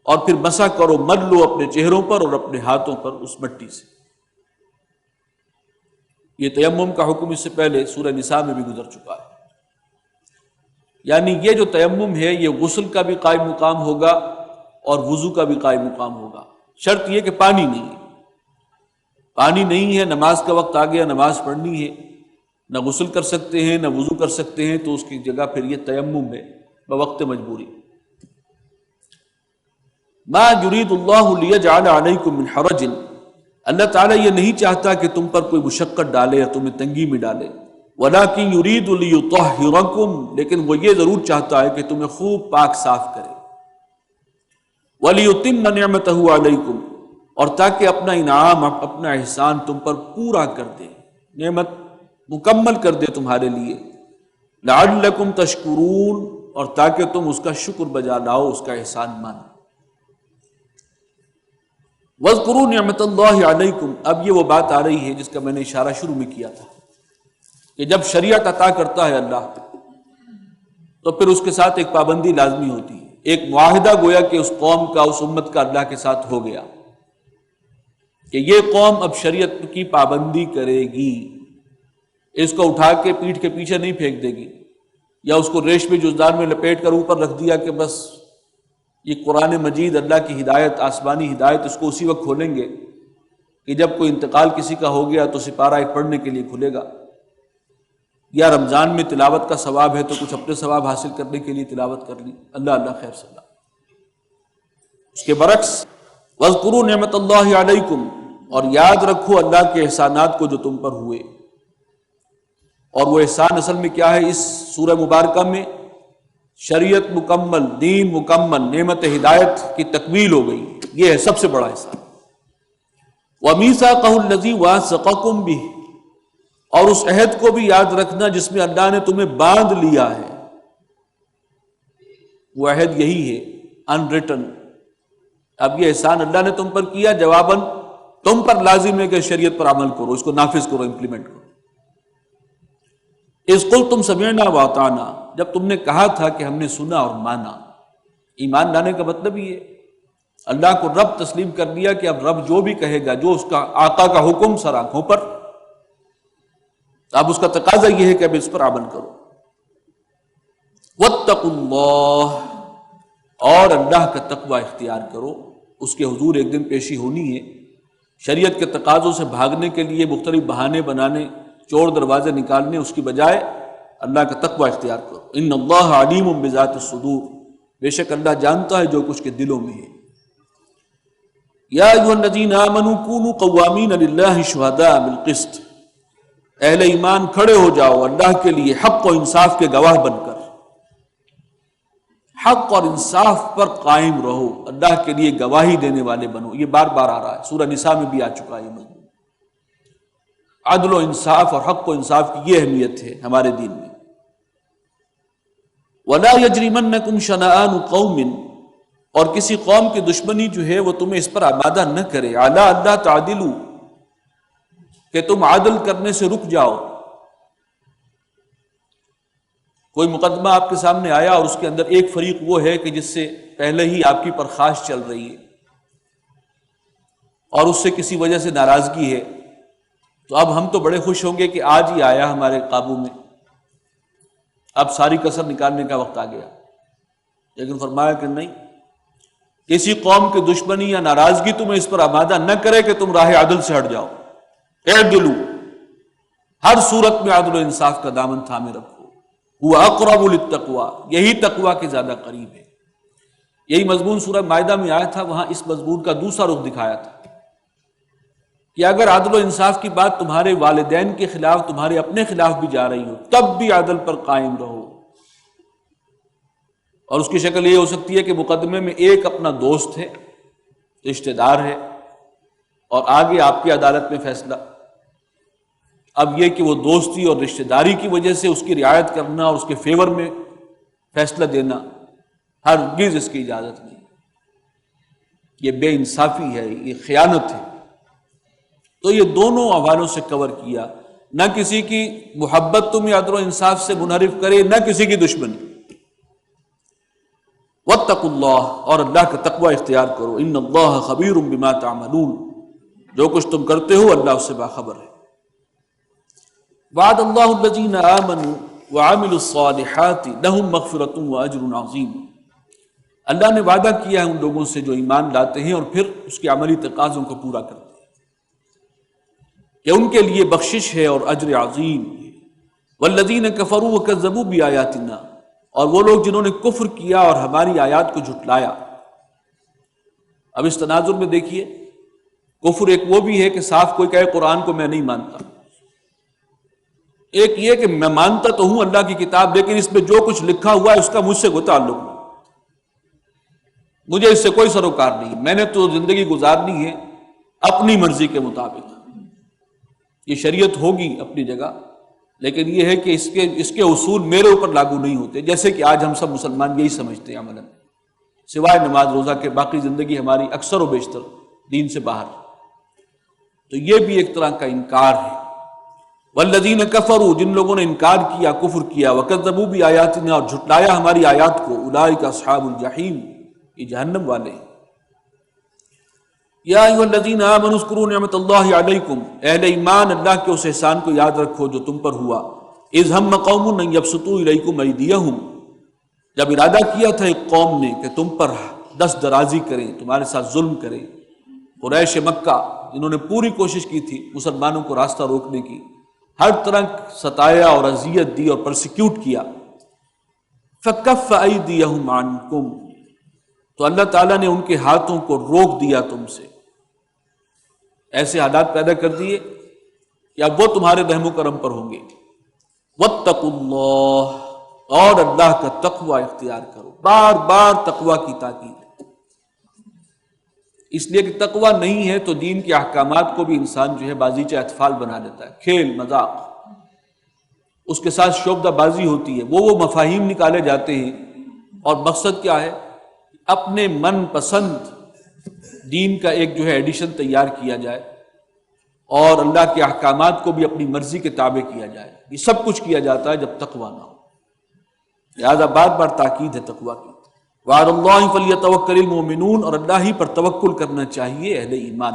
اور پھر مسح کرو، مل لو اپنے چہروں پر اور اپنے ہاتھوں پر اس مٹی سے۔ یہ تیمم کا حکم اس سے پہلے سورہ نساء میں بھی گزر چکا ہے۔ یعنی یہ جو تیمم ہے یہ غسل کا بھی قائم مقام ہوگا اور وضو کا بھی قائم مقام ہوگا، شرط یہ کہ پانی نہیں ہے۔ پانی نہیں ہے، نماز کا وقت آ گیا، نماز پڑھنی ہے، نہ غسل کر سکتے ہیں نہ وضو کر سکتے ہیں، تو اس کی جگہ پھر یہ تیمم ہے بوقت مجبوری۔ ما یرید اللہ لیجعل علیکم من حرج، اللہ تعالیٰ یہ نہیں چاہتا کہ تم پر کوئی مشقت ڈالے یا تمہیں تنگی میں ڈالے، ولکن یرید لیطہرکم، لیکن وہ یہ ضرور چاہتا ہے کہ تمہیں خوب پاک صاف کرے، ولیتم نعمتہ علیکم، اور تاکہ اپنا انعام، اپنا احسان تم پر پورا کر دے، نعمت مکمل کر دے تمہارے لیے، لعلکم تشکرون، اور تاکہ تم اس کا شکر بجا لاؤ، اس کا احسان مانو۔ وَاذْكُرُوا نِعْمَتَ اللَّهِ عَلَيْكُمْ، اب یہ وہ بات آ رہی ہے جس کا میں نے اشارہ شروع میں کیا تھا کہ جب شریعت عطا کرتا ہے اللہ تو پھر اس کے ساتھ ایک پابندی لازمی ہوتی ہے، ایک معاہدہ گویا کہ اس قوم کا، اس امت کا اللہ کے ساتھ ہو گیا کہ یہ قوم اب شریعت کی پابندی کرے گی، اس کو اٹھا کے پیٹھ کے پیچھے نہیں پھینک دے گی، یا اس کو ریشمی جزدان میں لپیٹ کر اوپر رکھ دیا کہ بس یہ قرآن مجید اللہ کی ہدایت، آسمانی ہدایت، اس کو اسی وقت کھولیں گے کہ جب کوئی انتقال کسی کا ہو گیا تو سپارہ ایک پڑھنے کے لیے کھلے گا، یا رمضان میں تلاوت کا ثواب ہے تو کچھ اپنے ثواب حاصل کرنے کے لیے تلاوت کر لی، اللہ اللہ خیر صلی اللہ۔ اس کے برعکس وَاذْكُرُوا نِعْمَتَ اللَّهِ عَلَيْكُمْ، اور یاد رکھو اللہ کے احسانات کو جو تم پر ہوئے، اور وہ احسان اصل میں کیا ہے؟ اس سورہ مبارکہ میں شریعت مکمل، دین مکمل، نعمت ہدایت کی تکمیل ہو گئی، یہ ہے سب سے بڑا احسان۔ وَمِيثَاقَهُ الَّذِي وَاثَقَكُم بِهِ، اور اس عہد کو بھی یاد رکھنا جس میں اللہ نے تمہیں باندھ لیا ہے، وہ عہد یہی ہے انریٹن۔ اب یہ احسان اللہ نے تم پر کیا، جواباً تم پر لازم ہے کہ شریعت پر عمل کرو، اس کو نافذ کرو، امپلیمنٹ کرو۔ اذ قلتم سمعنا واطعنا، جب تم نے کہا تھا کہ ہم نے سنا اور مانا۔ ایمان لانے کا مطلب ہی ہے اللہ کو رب تسلیم کر لیا کہ اب رب جو بھی کہے گا، جو اس کا آقا کا حکم سر آنکھوں پر، اب اس کا تقاضا یہ ہے کہ اب اس پر عمل کرو۔ واتقوا اللہ، اور اللہ کا تقوی اختیار کرو۔ اس کے حضور ایک دن پیشی ہونی ہے، شریعت کے تقاضوں سے بھاگنے کے لیے مختلف بہانے بنانے، چور دروازے نکالنے، اس کی بجائے اللہ کا تقوی اختیار کرو۔ ان اللہ علیم بذات الصدور، بے شک اللہ جانتا ہے جو کچھ کے دلوں میں ہے۔ یا ایھا الذین آمنوا کونوا قوامین للہ شہداء بالقسط، اہل ایمان کھڑے ہو جاؤ اللہ کے لیے حق و انصاف کے گواہ بن کر، حق اور انصاف پر قائم رہو، اللہ کے لیے گواہی دینے والے بنو۔ یہ بار بار آ رہا ہے، سورہ نساء میں بھی آ چکا ہے یہ مضمون۔ عدل و انصاف اور حق و انصاف کی یہ اہمیت ہے ہمارے دین میں۔ وَلَا يَجْرِمَنَّكُمْ شَنَآنُ قَوْمٍ، اور کسی قوم کی دشمنی جو ہے وہ تمہیں اس پر آمادہ نہ کرے، عَلَىٰ أَلَّا تَعْدِلُوا، کہ تم عدل کرنے سے رک جاؤ۔ کوئی مقدمہ آپ کے سامنے آیا اور اس کے اندر ایک فریق وہ ہے کہ جس سے پہلے ہی آپ کی پرخاش چل رہی ہے اور اس سے کسی وجہ سے ناراضگی ہے، تو اب ہم تو بڑے خوش ہوں گے کہ آج ہی آیا ہمارے قابو میں، اب ساری کسر نکالنے کا وقت آ گیا۔ لیکن فرمایا کہ نہیں، کسی قوم کی دشمنی یا ناراضگی تمہیں اس پر آمادہ نہ کرے کہ تم راہ عدل سے ہٹ جاؤ۔ اعدلوا، ہر صورت میں عدل و انصاف کا دامن تھامے رکھو۔ وہ اقرب للتقوی، یہی تقوی کے زیادہ قریب ہے۔ یہی مضمون سورہ مائدہ میں آیا تھا، وہاں اس مضمون کا دوسرا رخ دکھایا تھا کہ اگر عدل و انصاف کی بات تمہارے والدین کے خلاف، تمہارے اپنے خلاف بھی جا رہی ہو، تب بھی عدل پر قائم رہو۔ اور اس کی شکل یہ ہو سکتی ہے کہ مقدمے میں ایک اپنا دوست ہے، رشتہ دار ہے، اور آگے آپ کی عدالت میں فیصلہ۔ اب یہ کہ وہ دوستی اور رشتہ داری کی وجہ سے اس کی رعایت کرنا اور اس کے فیور میں فیصلہ دینا، ہرگز اس کی اجازت نہیں۔ یہ بے انصافی ہے، یہ خیانت ہے۔ تو یہ دونوں حوالوں سے کور کیا، نہ کسی کی محبت تمہیں عدل و انصاف سے منحرف کرے، نہ کسی کی دشمنی۔ واتقوا اللہ، اور اللہ کا تقوی اختیار کرو۔ ان اللہ خبیر بما تعملون، جو کچھ تم کرتے ہو اللہ اس سے باخبر ہے۔ وعد اللہ الذین آمنوا وعملوا الصالحات لهم مغفرۃ واجر عظیم، اللہ نے وعدہ کیا ہے ان لوگوں سے جو ایمان لاتے ہیں اور پھر اس کے عملی تقاضوں کو پورا کرتے ہیں، کہ ان کے لیے بخشش ہے اور اجر عظیم۔ والذین کفروا وکذبوا بآیاتنا، اور وہ لوگ جنہوں نے کفر کیا اور ہماری آیات کو جھٹلایا۔ اب اس تناظر میں دیکھیے، کفر ایک وہ بھی ہے کہ صاف کوئی کہے قرآن کو میں نہیں مانتا، ایک یہ کہ میں مانتا تو ہوں اللہ کی کتاب، لیکن اس میں جو کچھ لکھا ہوا ہے اس کا مجھ سے کوئی تعلق نہیں، مجھے اس سے کوئی سروکار نہیں، میں نے تو زندگی گزارنی ہے اپنی مرضی کے مطابق۔ یہ شریعت ہوگی اپنی جگہ، لیکن یہ ہے کہ اس کے اصول میرے اوپر لاگو نہیں ہوتے، جیسے کہ آج ہم سب مسلمان یہی سمجھتے ہیں عملاً، سوائے نماز روزہ کے باقی زندگی ہماری اکثر و بیشتر دین سے باہر۔ تو یہ بھی ایک طرح کا انکار ہے۔ والذین کفروا، جن لوگوں نے انکار کیا، کفر کیا، وکذبوا بآیاتنا، اور جھٹلایا ہماری آیات کو، اولئک اصحاب الجحیم، یہ جہنم والے ہیں۔ یا ایھا الذین آمنوا اذکروا نعمت اللہ علیکم، اہل ایمان اللہ کے اس احسان کو یاد رکھو جو تم پر ہوا۔ اذ ہم قوم ان یبسطوا الیکم ایدیہم، جب ارادہ کیا تھا ایک قوم نے کہ تم پر دست درازی کریں، تمہارے ساتھ ظلم کریں، قریش مکہ جنہوں نے پوری کوشش کی تھی مسلمانوں کو راستہ روکنے کی، ہر طرح ستایا اور اذیت دی اور پرسیکیوٹ کیا۔ فکف ایدیہم عنکم، تو اللہ تعالیٰ نے ان کے ہاتھوں کو روک دیا تم سے، ایسے حالات پیدا کر دیے کہ اب وہ تمہارے رحم و کرم پر ہوں گے۔ واتقوا اللہ، اور اللہ کا تقوی اختیار کرو۔ بار بار تقوی کی تاکید ہے، اس لیے کہ تقوی نہیں ہے تو دین کے احکامات کو بھی انسان جو ہے بازیچہ اطفال بنا لیتا ہے، کھیل مذاق، اس کے ساتھ شعبدہ بازی ہوتی ہے، وہ مفاہیم نکالے جاتے ہیں، اور مقصد کیا ہے؟ اپنے من پسند دین کا ایک جو ہے ایڈیشن تیار کیا جائے، اور اللہ کے احکامات کو بھی اپنی مرضی کے تابع کیا جائے۔ یہ سب کچھ کیا جاتا ہے جب تقوی نہ ہو، لہٰذا بار بار تاکید ہے تقوی کی۔ وعلی اللہ فلیتوکل المؤمنون، اور اللہ ہی پر توکل کرنا چاہیے اہل ایمان۔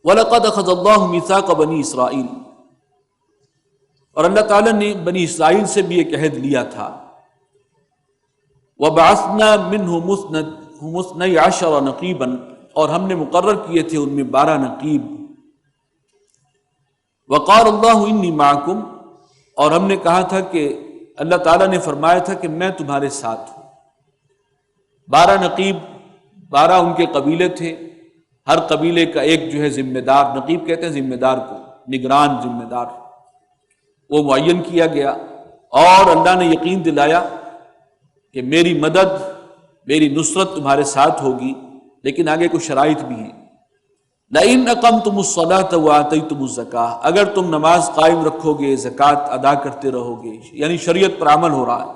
وَلَقَدْ أَخَذَ اللَّهُ مِيثَاقَ بَنِي اسرائیل، اور اللہ تعالیٰ نے بنی اسرائیل سے بھی ایک عہد لیا تھا۔ وَبَعَثْنَا مِنْهُمُ اثْنَيْ عَشَرَ نَقِيبًا، اور ہم نے مقرر کیے تھے ان میں 12 نقیب۔ وَقَالَ اللَّهُ إِنِّي مَعَكُمْ، اور ہم نے کہا تھا کہ اللہ تعالیٰ نے فرمایا تھا کہ میں تمہارے ساتھ ہوں۔ 12 نقیب، 12 ان کے قبیلے تھے، ہر قبیلے کا ایک جو ہے ذمہ دار، نقیب کہتے ہیں ذمہ دار کو، نگران ذمہ دار، وہ معین کیا گیا، اور اللہ نے یقین دلایا کہ میری مدد، میری نصرت تمہارے ساتھ ہوگی، لیکن آگے کچھ شرائط بھی ہیں۔ لَإِنْ أَقَمْتُمُ الصَّلَاةَ وَآتَيْتُمُ الزَّكَاةَ، اگر تم نماز قائم رکھو گے، زکوٰۃ ادا کرتے رہو گے، یعنی شریعت پر عمل ہو رہا ہے،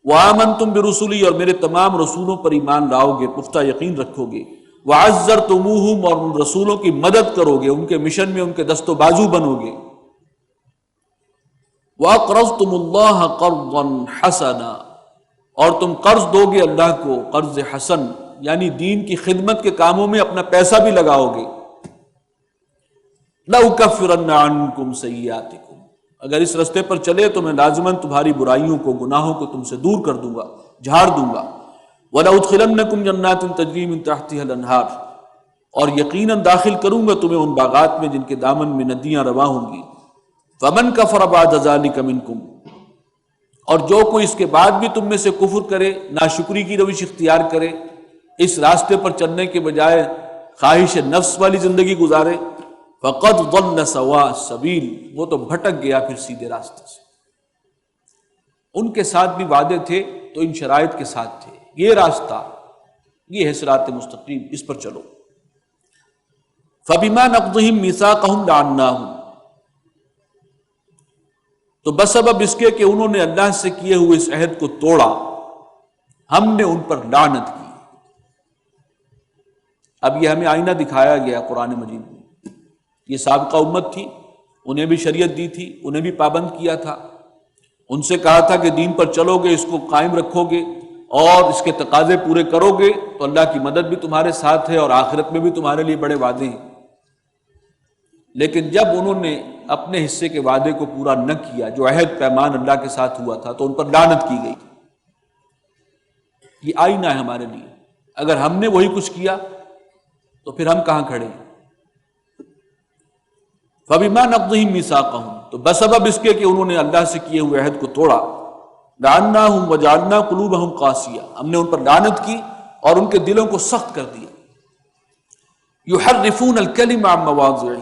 وَآمَنْتُمْ بِرُسُلِي، اور میرے تمام رسولوں پر ایمان لاؤ گے، پختہ یقین رکھو گے، وَعَزَّرْتُمُوهُمْ، اور ان رسولوں کی مدد کرو گے، ان کے مشن میں ان کے دست و بازو بنو گے، وَأَقْرَضْتُمُ اللَّهَ قَرْضًا حَسَنًا، اور تم قرض دو گے اللہ کو، قرض حسن، یعنی دین کی خدمت کے کاموں میں اپنا پیسہ بھی لگاؤ گے، لَأُكَفِّرَنَّ عَنْكُمْ سَيِّئَاتِكُمْ، اگر اس رستے پر چلے تو میں لازماً تمہاری برائیوں کو، گناہوں کو تم سے دور کر دوں گا، جھاڑ دوں گا، وَلَأُدْخِلَنَّكُمْ جَنَّاتٍ تَجْرِي مِن تَحْتِهَا الْأَنْهَارُ، اور یقیناً داخل کروں گا تمہیں ان باغات میں جن کے دامن میں ندیاں رواں ہوں گی، فَمَنْ كَفَرَ بَعْدَ ذَلِكَ مِنْكُمْ، اور جو کوئی اس کے بعد بھی تم میں سے کفر کرے، ناشکری کی روش اختیار کرے، اس راستے پر چلنے کے بجائے خواہش نفس والی زندگی گزارے، فَقَدْ ضَلَّ سَوَاءَ السَّبِيلِ، وہ تو بھٹک گیا پھر سیدھے راستے سے۔ ان کے ساتھ بھی وعدے تھے تو ان شرائط کے ساتھ تھے، یہ راستہ، یہ ہے صراط مستقیم، اس پر چلو۔ فَبِمَا نَقْضِهِمْ مِيثَاقَهُمْ لَعَنَّاهُمْ، تو بسبب اس کے کہ انہوں نے اللہ سے کیے ہوئے اس عہد کو توڑا، ہم نے ان پر لعنت کی۔ اب یہ ہمیں آئینہ دکھایا گیا قرآن مجید میں، یہ سابقہ امت تھی، انہیں بھی شریعت دی تھی، انہیں بھی پابند کیا تھا، ان سے کہا تھا کہ دین پر چلو گے، اس کو قائم رکھو گے اور اس کے تقاضے پورے کرو گے تو اللہ کی مدد بھی تمہارے ساتھ ہے اور آخرت میں بھی تمہارے لیے بڑے وعدے ہیں۔ لیکن جب انہوں نے اپنے حصے کے وعدے کو پورا نہ کیا، جو عہد پیمان اللہ کے ساتھ ہوا تھا، تو ان پر لعنت کی گئی۔ یہ آئینہ ہے ہمارے لیے، اگر ہم نے وہی کچھ کیا تو پھر ہم کہاں کھڑے ہیں؟ فَبِمَا نَقْضِهِمْ مِيثَاقَهُمْ، تو بسبب اس کے کہ انہوں نے اللہ سے کیے ہوئے عہد کو توڑا، لَعَنَّاهُمْ وَجَعَلْنَا قُلُوبَهُمْ قَاسِيَةً، ہم نے ان پر لعنت کی اور ان کے دلوں کو سخت کر دیا، يُحَرِّفُونَ الْكَلِمَ عَن مَّوَاضِعِهِ،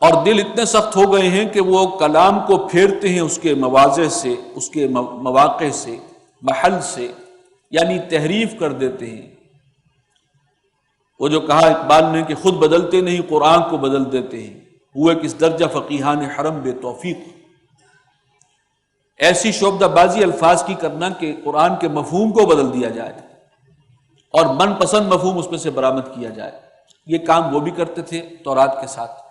اور دل اتنے سخت ہو گئے ہیں کہ وہ کلام کو پھیرتے ہیں اس کے مواضع سے، اس کے مواقع سے، محل سے، یعنی تحریف کر دیتے ہیں۔ وہ جو کہا اقبال نے کہ خود بدلتے نہیں قرآن کو بدل دیتے ہیں، ہوئے کس درجہ فقیہان حرم بے توفیق، ایسی شعبدہ بازی الفاظ کی کرنا کہ قرآن کے مفہوم کو بدل دیا جائے اور من پسند مفہوم اس میں سے برآمد کیا جائے۔ یہ کام وہ بھی کرتے تھے تورات کے ساتھ،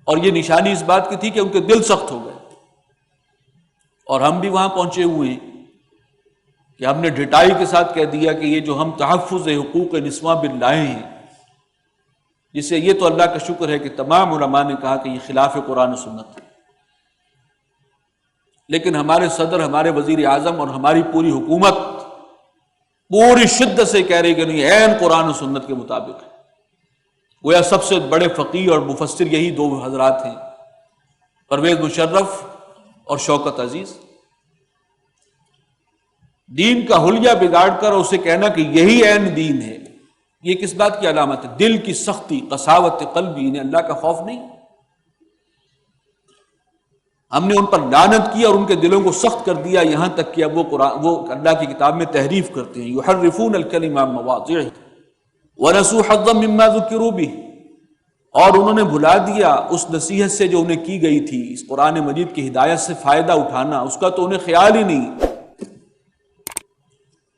اور یہ نشانی اس بات کی تھی کہ ان کے دل سخت ہو گئے، اور ہم بھی وہاں پہنچے ہوئے ہیں کہ ہم نے ڈھٹائی کے ساتھ کہہ دیا کہ یہ جو ہم تحفظ حقوق نسواں بل لائے ہیں، جس سے یہ تو اللہ کا شکر ہے کہ تمام علماء نے کہا کہ یہ خلاف قرآن و سنت ہے، لیکن ہمارے صدر، ہمارے وزیر اعظم اور ہماری پوری حکومت پوری شدت سے کہہ رہی کہ نہیں، عین قرآن و سنت کے مطابق ہے۔ گویا سب سے بڑے فقیہ اور مفسر یہی دو حضرات ہیں، پرویز مشرف اور شوکت عزیز۔ دین کا حلیہ بگاڑ کر اسے کہنا کہ یہی عین دین ہے، یہ کس بات کی علامت ہے؟ دل کی سختی، قساوت قلبی، انہیں اللہ کا خوف نہیں۔ ہم نے ان پر لعنت کی اور ان کے دلوں کو سخت کر دیا، یہاں تک کہ اب وہ اللہ کی کتاب میں تحریف کرتے ہیں، یحرفون الکلم عن مواضعہ ونسوا حظا مما ذکروا بہ، اور انہوں نے بھلا دیا اس نصیحت سے جو انہیں کی گئی تھی، اس قرآن مجید کی ہدایت سے فائدہ اٹھانا، اس کا تو انہیں خیال ہی نہیں۔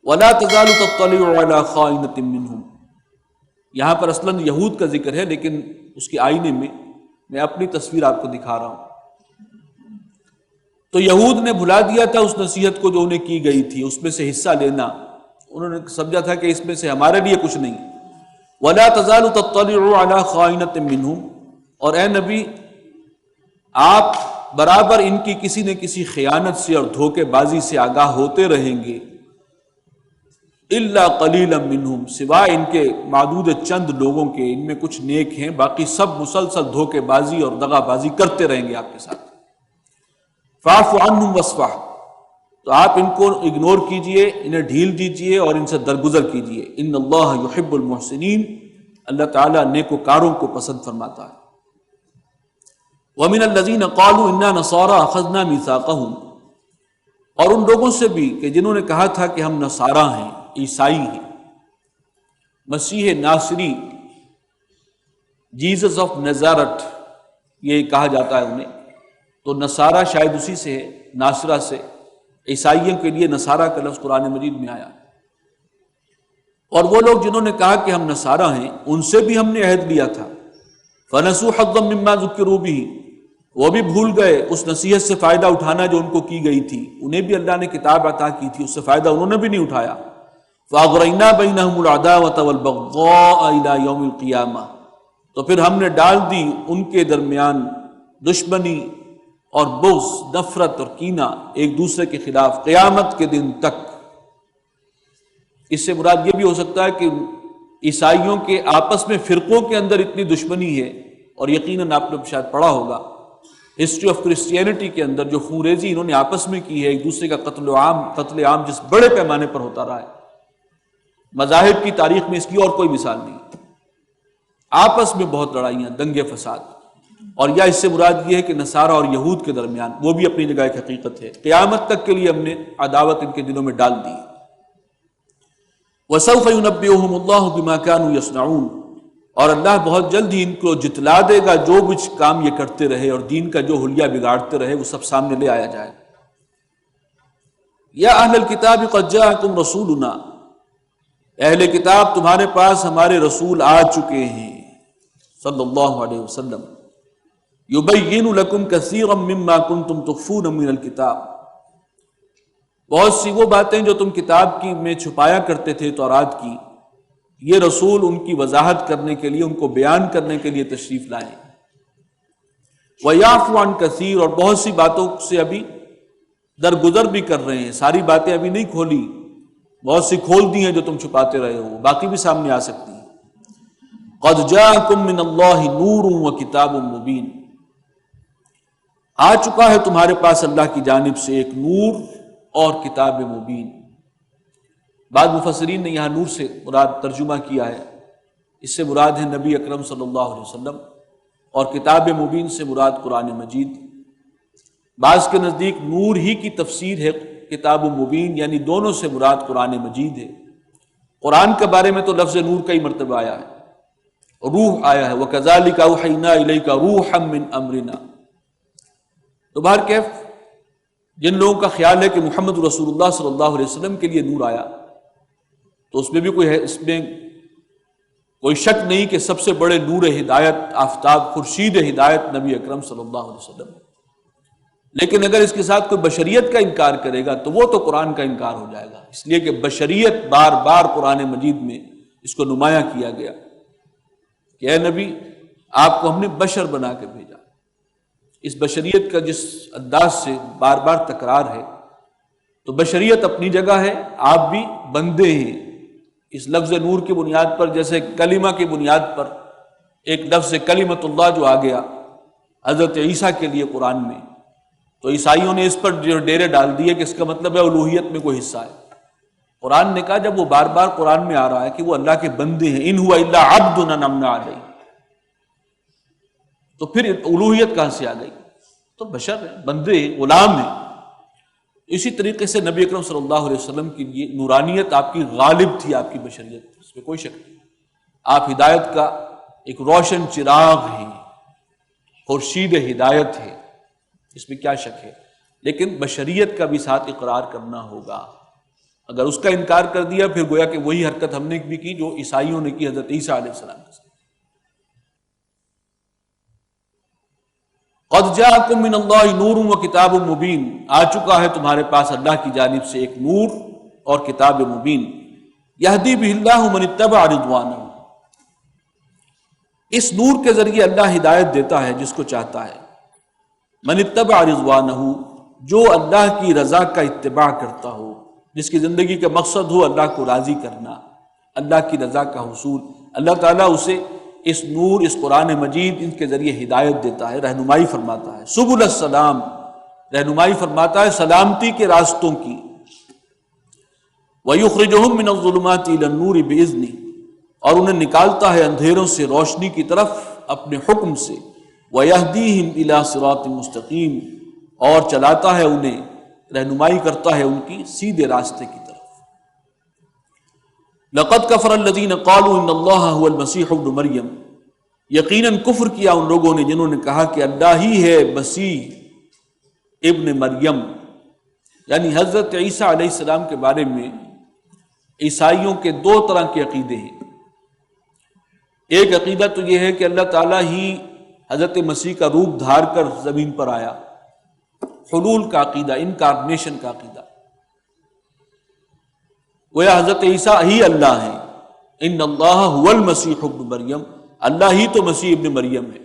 ولا تزال تطلع على خائنۃ منهم، یہاں پر اصلاً یہود کا ذکر ہے، لیکن اس کے آئینے میں میں اپنی تصویر آپ کو دکھا رہا ہوں۔ تو یہود نے بھلا دیا تھا اس نصیحت کو جو انہیں کی گئی تھی، اس میں سے حصہ لینا، انہوں نے سمجھا تھا کہ اس میں سے ہمارے لیے کچھ نہیں۔ وَلَا تَزَالُ تَطَّلِعُ عَلَىٰ خَائِنَةٍ مِّنْهُمْ، اور اے نبی آپ برابر ان کی کسی نہ کسی خیانت سے اور دھوکے بازی سے آگاہ ہوتے رہیں گے، إِلَّا قَلِيلًا مِّنْهُمْ، سوائے ان کے معدود چند لوگوں کے، ان میں کچھ نیک ہیں، باقی سب مسلسل دھوکے بازی اور دغا بازی کرتے رہیں گے آپ کے ساتھ۔ فَاعْفُ عَنْهُمْ وَاصْفَحْ، تو آپ ان کو اگنور کیجئے، انہیں ڈھیل دیجئے اور ان سے درگزر کیجئے۔ ان اللہ یحب المحسنین، اللہ تعالیٰ نیکوکاروں کو پسند فرماتا ہے۔ وَمِنَ الَّذِينَ قَالُوا إِنَّا نَصَارَىٰ أَخَذْنَا مِيثَاقَهُمْ، اور ان لوگوں سے بھی کہ جنہوں نے کہا تھا کہ ہم نصاراں ہیں، عیسائی ہیں، مسیح ناصری، جیزس آف نزارٹ یہ کہا جاتا ہے انہیں، تو نصارہ شاید اسی سے ہے، ناصرہ سے، عیسائیوں کے لیے نصارہ کا لفظ قرآن مجید میں آیا۔ اور وہ لوگ جنہوں نے کہا کہ ہم نصارہ ہیں، ان سے بھی ہم نے عہد لیا تھا۔ فَنَسُوا حَظًّا مِّمَّا ذُكِّرُوا بِهِ، وہ بھی بھول گئے اس نصیحت سے فائدہ اٹھانا جو ان کو کی گئی تھی، انہیں بھی اللہ نے کتاب عطا کی تھی، اس سے فائدہ انہوں نے بھی نہیں اٹھایا۔ فَأَغْرَيْنَا بَيْنَهُمُ الْعَدَاوَةَ وَالْبَغْضَاءَ إِلَىٰ يَوْمِ الْقِيَامَةِ، تو پھر ہم نے ڈال دی ان کے درمیان دشمنی اور بغض، نفرت اور کینہ ایک دوسرے کے خلاف قیامت کے دن تک۔ اس سے مراد یہ بھی ہو سکتا ہے کہ عیسائیوں کے آپس میں فرقوں کے اندر اتنی دشمنی ہے، اور یقیناً آپ نے شاید پڑھا ہوگا ہسٹری آف کرسچینٹی کے اندر جو خونریزی انہوں نے آپس میں کی ہے، ایک دوسرے کا قتل عام جس بڑے پیمانے پر ہوتا رہا ہے، مذاہب کی تاریخ میں اس کی اور کوئی مثال نہیں۔ آپس میں بہت لڑائیاں، دنگے فساد، اور یا اس سے مراد یہ ہے کہ نصارہ اور یہود کے درمیان، وہ بھی اپنی جگہ ایک حقیقت ہے، قیامت تک کے لیے ہم نے عداوت ان کے دلوں میں ڈال دی۔ وَسَوْفَ يُنَبِّئُهُمُ اللَّهُ بِمَا كَانُوا يَصْنَعُونَ، اور اللہ بہت جلد ہی ان کو جتلا دے گا جو کچھ کام یہ کرتے رہے اور دین کا جو حلیہ بگاڑتے رہے، وہ سب سامنے لے آیا جائے۔ یا اہل الکتاب قد جاءکم رسولنا، اہل کتاب تمہارے پاس ہمارے رسول آ چکے ہیں صلی اللہ علیہ وسلم، یبین لکم کثیرا مما کنتم تخفون من الکتاب، بہت سی وہ باتیں جو تم کتاب کی میں چھپایا کرتے تھے تورات کی، یہ رسول ان کی وضاحت کرنے کے لیے، ان کو بیان کرنے کے لیے تشریف لائیں۔ وَيَعْفُ عَنْ كَثِيرٍ، اور بہت سی باتوں سے ابھی درگزر بھی کر رہے ہیں، ساری باتیں ابھی نہیں کھولی، بہت سی کھول دی ہیں جو تم چھپاتے رہے ہو، باقی بھی سامنے آ سکتی ہیں۔ قَدْ جَاءَكُم مِّنَ اللَّهِ نُورٌ وَكِتَابٌ مُّبِينٌ، آ چکا ہے تمہارے پاس اللہ کی جانب سے ایک نور اور کتاب مبین۔ بعض مفسرین نے یہاں نور سے مراد ترجمہ کیا ہے، اس سے مراد ہے نبی اکرم صلی اللہ علیہ وسلم، اور کتاب مبین سے مراد قرآن مجید۔ بعض کے نزدیک نور ہی کی تفسیر ہے کتاب مبین، یعنی دونوں سے مراد قرآن مجید ہے۔ قرآن کے بارے میں تو لفظ نور کئی مرتبہ آیا ہے، روح آیا ہے، وَكَذَلِكَ أَوْحَيْنَا إِلَيْكَ رُوحًا مِّنْ أَمْرِنَا۔ تو بہرکیف جن لوگوں کا خیال ہے کہ محمد رسول اللہ صلی اللہ علیہ وسلم کے لیے نور آیا، تو اس میں بھی اس میں کوئی شک نہیں کہ سب سے بڑے نور ہدایت، آفتاب، خورشید ہدایت نبی اکرم صلی اللہ علیہ وسلم۔ لیکن اگر اس کے ساتھ کوئی بشریت کا انکار کرے گا تو وہ تو قرآن کا انکار ہو جائے گا، اس لیے کہ بشریت بار بار قرآن مجید میں اس کو نمایاں کیا گیا کہ اے نبی آپ کو ہم نے بشر بنا کے بھیجا۔ اس بشریت کا جس انداز سے بار بار تکرار ہے، تو بشریت اپنی جگہ ہے، آپ بھی بندے ہیں۔ اس لفظ نور کی بنیاد پر، جیسے کلمہ کی بنیاد پر ایک لفظ کلمت اللہ جو آ گیا حضرت عیسیٰ کے لیے قرآن میں، تو عیسائیوں نے اس پر جو ڈیرے ڈال دیے کہ اس کا مطلب ہے الوہیت میں کوئی حصہ ہے۔ قرآن نے کہا جب وہ بار بار قرآن میں آ رہا ہے کہ وہ اللہ کے بندے ہیں، ان ہوا الا عبد انعمنا علیہ، تو پھر الوہیت کہاں سے آ گئی؟ تو بشر ہیں، بندے، غلام ہیں۔ اسی طریقے سے نبی اکرم صلی اللہ علیہ وسلم کے لیے نورانیت آپ کی غالب تھی، آپ کی بشریت، اس میں کوئی شک نہیں۔ آپ ہدایت کا ایک روشن چراغ ہیں، خورشید ہدایت ہے، اس میں کیا شک ہے، لیکن بشریت کا بھی ساتھ اقرار کرنا ہوگا۔ اگر اس کا انکار کر دیا پھر گویا کہ وہی حرکت ہم نے بھی کی جو عیسائیوں نے کی حضرت عیسیٰ علیہ السلام کے ساتھ۔ قد جاءکم من اللہ نور و کتاب مبین، آ چکا ہے تمہارے پاس اللہ کی جانب سے ایک نور اور کتاب مبین، یہدی بہ اللہ من اتبع رضوانہ، اس نور کے ذریعے اللہ ہدایت دیتا ہے جس کو چاہتا ہے، من اتبع رضوانہ، جو اللہ کی رضا کا اتباع کرتا ہو، جس کی زندگی کا مقصد ہو اللہ کو راضی کرنا، اللہ کی رضا کا حصول، اللہ تعالیٰ اسے اس نور، اس قرآن مجید، ان کے ذریعے ہدایت دیتا ہے، رہنمائی فرماتا ہے، سبل السلام، رہنمائی فرماتا ہے سلامتی کے راستوں کی، وَيُخْرِجُهُم مِّنَ الظُّلُمَاتِ إِلَى النُّورِ بِإِذْنِهِ، اور انہیں نکالتا ہے اندھیروں سے روشنی کی طرف اپنے حکم سے، وَيَهْدِيهِمْ إِلَى صِرَاطٍ مُسْتَقِيمٍ، اور چلاتا ہے انہیں، رہنمائی کرتا ہے ان کی سیدھے راستے کی طرف۔ لقد کفر الذین قالوا ان اللہ هو المسیح ابن مریم، یقیناً کفر کیا ان لوگوں نے جنہوں نے کہا کہ اللہ ہی ہے مسیح ابن مریم، یعنی حضرت عیسیٰ علیہ السلام کے بارے میں عیسائیوں کے دو طرح کے عقیدے ہیں۔ ایک عقیدہ تو یہ ہے کہ اللہ تعالیٰ ہی حضرت مسیح کا روپ دھار کر زمین پر آیا، حلول کا عقیدہ، انکارنیشن کا عقیدہ، گویا حضرت عیسیٰ ہی اللہ ہیں، ان اللہ هو المسیح ابن مریم، اللہ ہی تو مسیح ابن مریم ہے۔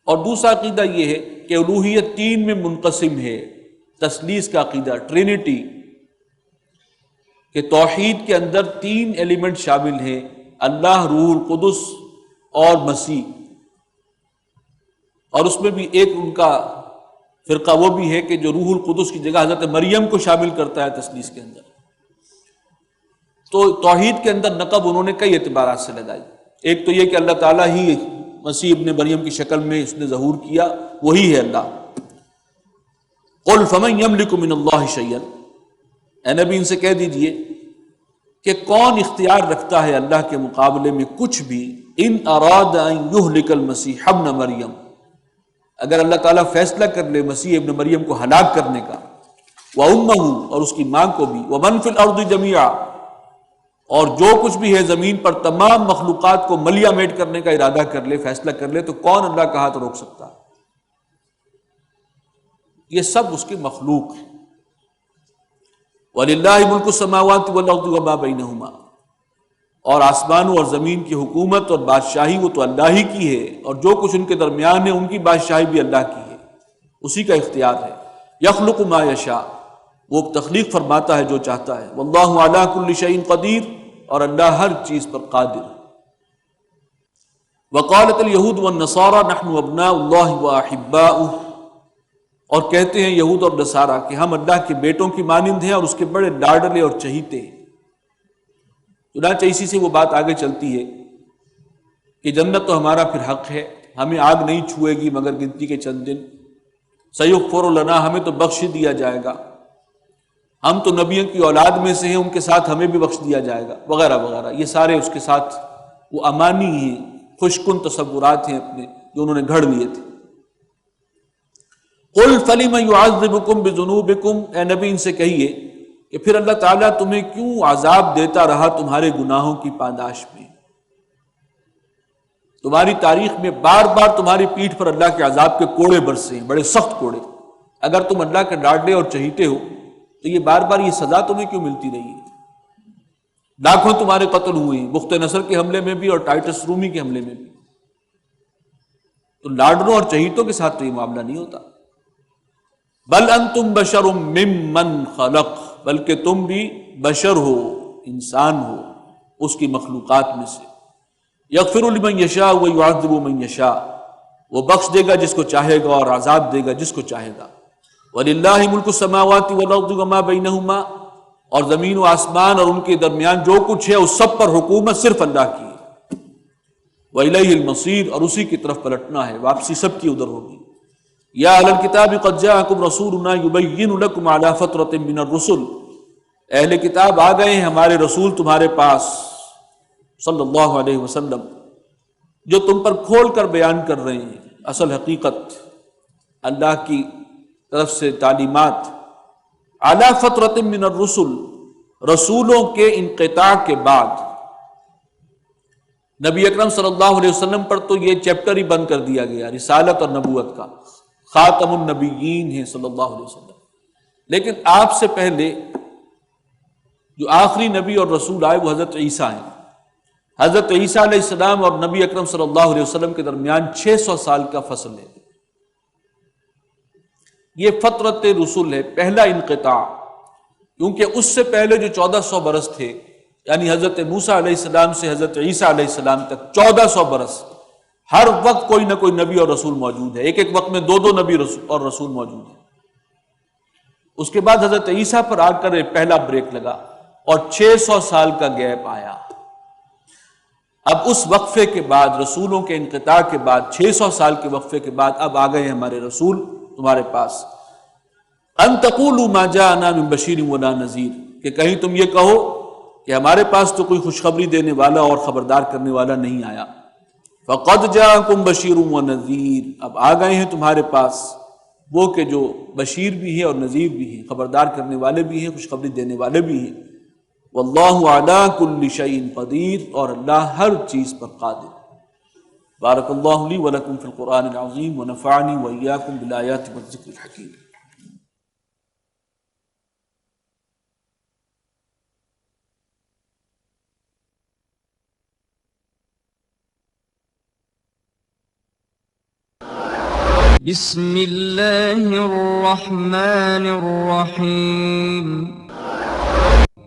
اور دوسرا عقیدہ یہ ہے کہ الوہیت تین میں منقسم ہے، تثلیث کا عقیدہ، ٹرینٹی، کہ توحید کے اندر تین ایلیمنٹ شامل ہیں، اللہ، روح القدس اور مسیح، اور اس میں بھی ایک ان کا فرقہ وہ بھی ہے کہ جو روح القدس کی جگہ حضرت مریم کو شامل کرتا ہے تثلیث کے اندر۔ تو توحید کے اندر نقب انہوں نے کئی اعتبارات سے لگائی، ایک تو یہ کہ اللہ تعالیٰ ہی مسیح ابن مریم کی شکل میں اس نے ظہور کیا، وہی ہے اللہ۔ قل فمن یملک من اللہ شیئا، اے نبی ان سے کہہ دیجئے کہ کون اختیار رکھتا ہے اللہ کے مقابلے میں کچھ بھی، ان اراد ان یہلک المسیح ابن مریم، اگر اللہ تعالیٰ فیصلہ کر لے مسیح ابن مریم کو ہلاک کرنے کا، وَأُمَّهُ، اور اس کی ماں کو بھی، وَمَنْ فِي الْأَرْضِ جَمِيعًا، اور جو کچھ بھی ہے زمین پر تمام مخلوقات کو ملیا میٹ کرنے کا ارادہ کر لے، فیصلہ کر لے، تو کون اللہ کا ہاتھ روک سکتا ہے؟ یہ سب اس کی مخلوق ہے۔ وَلِلَّهِ مُلْكُ السَّمَاوَاتِ وَالْأَرْضِ وَمَا بَيْنَهُمَا، اور آسمانوں اور زمین کی حکومت اور بادشاہی وہ تو اللہ ہی کی ہے، اور جو کچھ ان کے درمیان ہے ان کی بادشاہی بھی اللہ کی ہے، اسی کا اختیار ہے۔ يَخْلُقُ مَا يَشَاءُ، وہ تخلیق فرماتا ہے جو چاہتا ہے، وَاللَّهُ عَلَى كُلِّ شَيْءٍ قَدِيرٌ، اور اللہ ہر چیز پر قادر۔ وقالت اليہود والنصارى نحن ابناء اللہ واحباؤہ، اور کہتے ہیں یہود اور نصارہ کہ ہم اللہ کے بیٹوں کی مانند ہیں اور اس کے بڑے لاڈلے اور چہیتے ہیں۔ چنانچہ اسی سے وہ بات آگے چلتی ہے کہ جنت تو ہمارا پھر حق ہے، ہمیں آگ نہیں چھوئے گی مگر گنتی کے چند دن، سیغفر لنا، ہمیں تو بخش دیا جائے گا، ہم تو نبیوں کی اولاد میں سے ہیں، ان کے ساتھ ہمیں بھی بخش دیا جائے گا، وغیرہ وغیرہ۔ یہ سارے اس کے ساتھ وہ امانی ہیں، خوشکن تصورات ہیں اپنے جو انہوں نے گھڑ لیے تھے۔ قل فلم يعذبكم بذنوبكم، اے نبی ان سے کہیے کہ پھر اللہ تعالیٰ تمہیں کیوں عذاب دیتا رہا تمہارے گناہوں کی پاداش میں؟ تمہاری تاریخ میں بار بار تمہاری پیٹھ پر اللہ کے عذاب کے کوڑے برسے ہیں، بڑے سخت کوڑے۔ اگر تم اللہ کے لاڈلے اور چہیتے ہو تو یہ بار بار یہ سزا تمہیں کیوں ملتی رہی ہے؟ لاکھوں تمہارے قتل ہوئے ہیں، بخت نصر کے حملے میں بھی اور ٹائٹس رومی کے حملے میں بھی۔ تو لاڈلوں اور چہیتوں کے ساتھ تو یہ معاملہ نہیں ہوتا۔ بل انتم بشر ممن خلق، بلکہ تم بھی بشر ہو، انسان ہو اس کی مخلوقات میں سے۔ یغفر لمن یشاء ویعذب من یشاء، وہ بخش دے گا جس کو چاہے گا اور عذاب دے گا جس کو چاہے گا۔ وَلِلَّهِ مُلْكُ السَّمَاوَاتِ وَالْأَرْضِ وَمَا بَيْنَهُمَا، اور زمین و آسمان اور ان کے درمیان جو کچھ ہے اس سب پر حکومت صرف اللہ کی ہے۔ وَإِلَيْهِ الْمَصِيرُ، اور اسی کی طرف پلٹنا ہے، واپسی سب کی ادھر ہوگی۔ یا اہل الکتاب قد جاءکم رسولنا یبین لکم علی فترۃ من الرسل، اہل کتاب آ گئے ہیں ہمارے رسول تمہارے پاس صلی اللہ علیہ وسلم، جو تم پر کھول کر بیان کر رہے ہیں اصل حقیقت، اللہ کی طرف سے تعلیمات۔ علی فترۃ من الرسل، رسولوں کے انقطاع کے بعد۔ نبی اکرم صلی اللہ علیہ وسلم پر تو یہ چیپٹر ہی بند کر دیا گیا رسالت اور نبوت کا، خاتم النبیین ہیں صلی اللہ علیہ وسلم. لیکن آپ سے پہلے جو آخری نبی اور رسول آئے وہ حضرت عیسیٰ ہیں. حضرت عیسیٰ علیہ السلام اور نبی اکرم صلی اللہ علیہ وسلم کے درمیان 600 سال کا فصل ہے. یہ فترت رسول ہے، پہلا انقطاع، کیونکہ اس سے پہلے جو 1400 برس تھے، یعنی حضرت موسیٰ علیہ السلام سے حضرت عیسیٰ علیہ السلام تک 1400 برس، ہر وقت کوئی نہ کوئی نبی اور رسول موجود ہے. ایک ایک وقت میں دو دو نبی اور رسول موجود ہیں. اس کے بعد حضرت عیسیٰ پر آ کر ایک پہلا بریک لگا اور 600 سال کا گیپ آیا. اب اس وقفے کے بعد، رسولوں کے انقطاع کے بعد، 600 سال کے وقفے کے بعد اب آ گئے ہمارے رسول تمہارے پاس. ان تقولوا ما جاءنا من بشیر ولا نذیر، کہ کہیں تم یہ کہو کہ ہمارے پاس تو کوئی خوشخبری دینے والا اور خبردار کرنے والا نہیں آیا. فقد جاءکم بشیر ونذیر، اب آ گئے ہیں تمہارے پاس وہ کہ جو بشیر بھی ہے اور نذیر بھی ہیں، خبردار کرنے والے بھی ہیں، خوشخبری دینے والے بھی ہیں. واللہ علی کل شیء قدیر، اور اللہ ہر چیز پر قادر. بارک اللہ لی ولکم فی القرآن العظیم ونفعنی وإیاکم بالآیات والذکر الحکیم. بسم اللہ الرحمن الرحیم.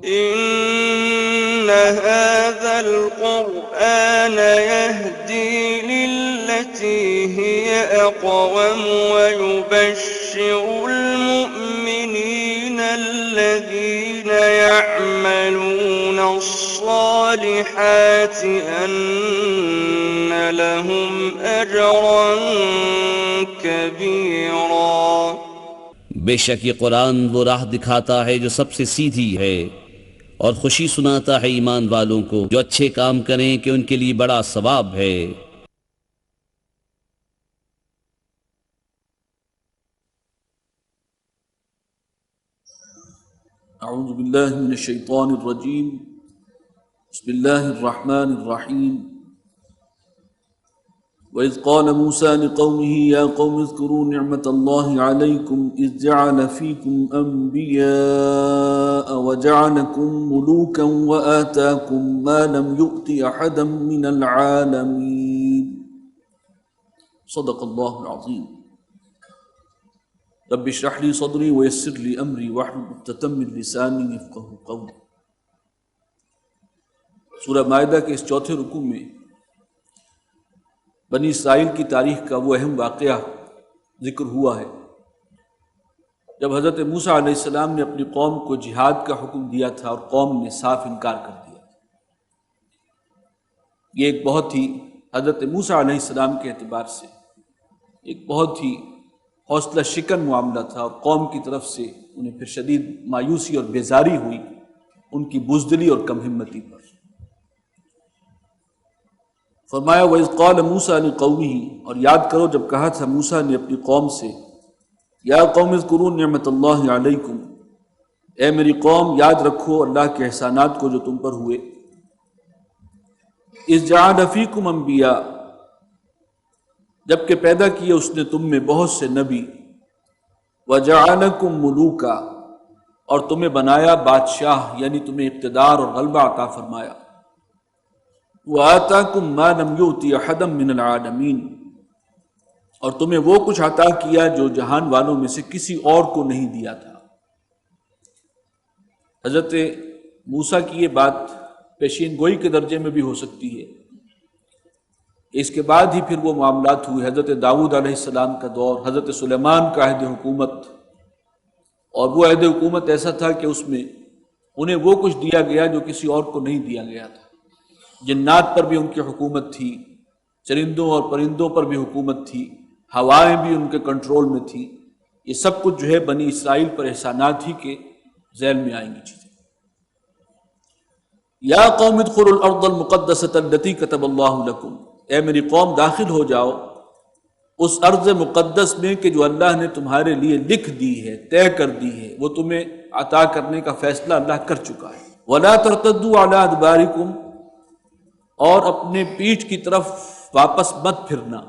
إن هذا القرآن يهدي للتي هي أقوم ويبشر المؤمنين الذين يعملون الصالحات أن لهم أجرا كبيرا. بے شک یہ قرآن وہ راہ دکھاتا ہے جو سب سے سیدھی ہے، اور خوشی سناتا ہے ایمان والوں کو جو اچھے کام کریں کہ ان کے لیے بڑا ثواب ہے. اعوذ باللہ من الشیطان الرجیم. بسم اللہ الرحمن الرحیم. وَإِذْ قَالَ مُوسَى لِقَوْمِهِ يَا قَوْمِ اذْكُرُوا نِعْمَةَ اللَّهِ عَلَيْكُمْ إِذْ جَعَلَ فِيكُمْ أَنْبِيَاءَ وَجَعَلَكُمْ مُلُوكًا وَآتَاكُمْ مَا لَمْ يُؤْتِ أَحَدًا مِّنَ الْعَالَمِينَ. صدق اللہ العظیم. رب اشرح لي صدري ويسر لي أمري واحلل عقدة من لساني يفقهوا قولي. سورہ مائدہ کے اس چوتھے رکوع میں بنی اسرائیل کی تاریخ کا وہ اہم واقعہ ذکر ہوا ہے جب حضرت موسیٰ علیہ السلام نے اپنی قوم کو جہاد کا حکم دیا تھا اور قوم نے صاف انکار کر دیا تھا. یہ ایک بہت ہی حضرت موسیٰ علیہ السلام کے اعتبار سے ایک بہت ہی حوصلہ شکن معاملہ تھا، اور قوم کی طرف سے انہیں پھر شدید مایوسی اور بیزاری ہوئی ان کی بزدلی اور کم ہمتی پر. فرمایا وَإِذْ قَالَ مُوسَىٰ لِقَوْمِهِ، اور یاد کرو جب کہا تھا موسیٰ نے اپنی قوم سے، یا قوم اذکروا نعمت اللہ علیکم، اے میری قوم یاد رکھو اللہ کے احسانات کو جو تم پر ہوئے. اذ جعل فیکم انبیاء، جبکہ پیدا کیے اس نے تم میں بہت سے نبی. وجعلکم ملوکا، اور تمہیں بنایا بادشاہ، یعنی تمہیں اقتدار اور غلبہ عطا فرمایا. وآتاکم ما لم یؤت احدا من العالمین، اور تمہیں وہ کچھ عطا کیا جو جہان والوں میں سے کسی اور کو نہیں دیا تھا. حضرت موسیٰ کی یہ بات پیشین گوئی کے درجے میں بھی ہو سکتی ہے. اس کے بعد ہی پھر وہ معاملات ہوئے. حضرت داؤد علیہ السلام کا دور، حضرت سلیمان کا عہد حکومت، اور وہ عہد حکومت ایسا تھا کہ اس میں انہیں وہ کچھ دیا گیا جو کسی اور کو نہیں دیا گیا تھا. جنات پر بھی ان کی حکومت تھی، چرندوں اور پرندوں پر بھی حکومت تھی، ہوائیں بھی ان کے کنٹرول میں تھی. یہ سب کچھ جو ہے بنی اسرائیل پر احسانات ہی کے ذیل میں آئیں گی چیزیں. یا قوم ادخلوا الارض المقدسۃ التی کتب اللہ لکم، اے میری قوم داخل ہو جاؤ اس ارض مقدس میں کہ جو اللہ نے تمہارے لیے لکھ دی ہے، طے کر دی ہے، وہ تمہیں عطا کرنے کا فیصلہ اللہ کر چکا ہے. ولا ترتدوا علی ادبارکم، اور اپنے پیٹھ کی طرف واپس مت پھرنا.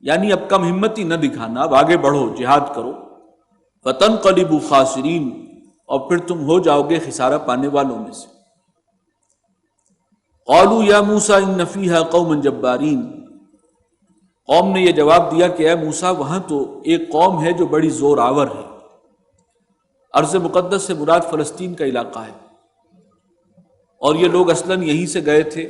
یعنی اب کم ہمتی نہ دکھانا، اب آگے بڑھو، جہاد کرو. فتنقلبوا خاسرین، اور پھر تم ہو جاؤ گے خسارہ پانے والوں میں سے. قالوا یا موسیٰ ان فیہا قوما جبارین، قوم نے یہ جواب دیا کہ اے موسیٰ وہاں تو ایک قوم ہے جو بڑی زور آور ہے. ارض مقدس سے مراد فلسطین کا علاقہ ہے، اور یہ لوگ اصلاً یہیں سے گئے تھے.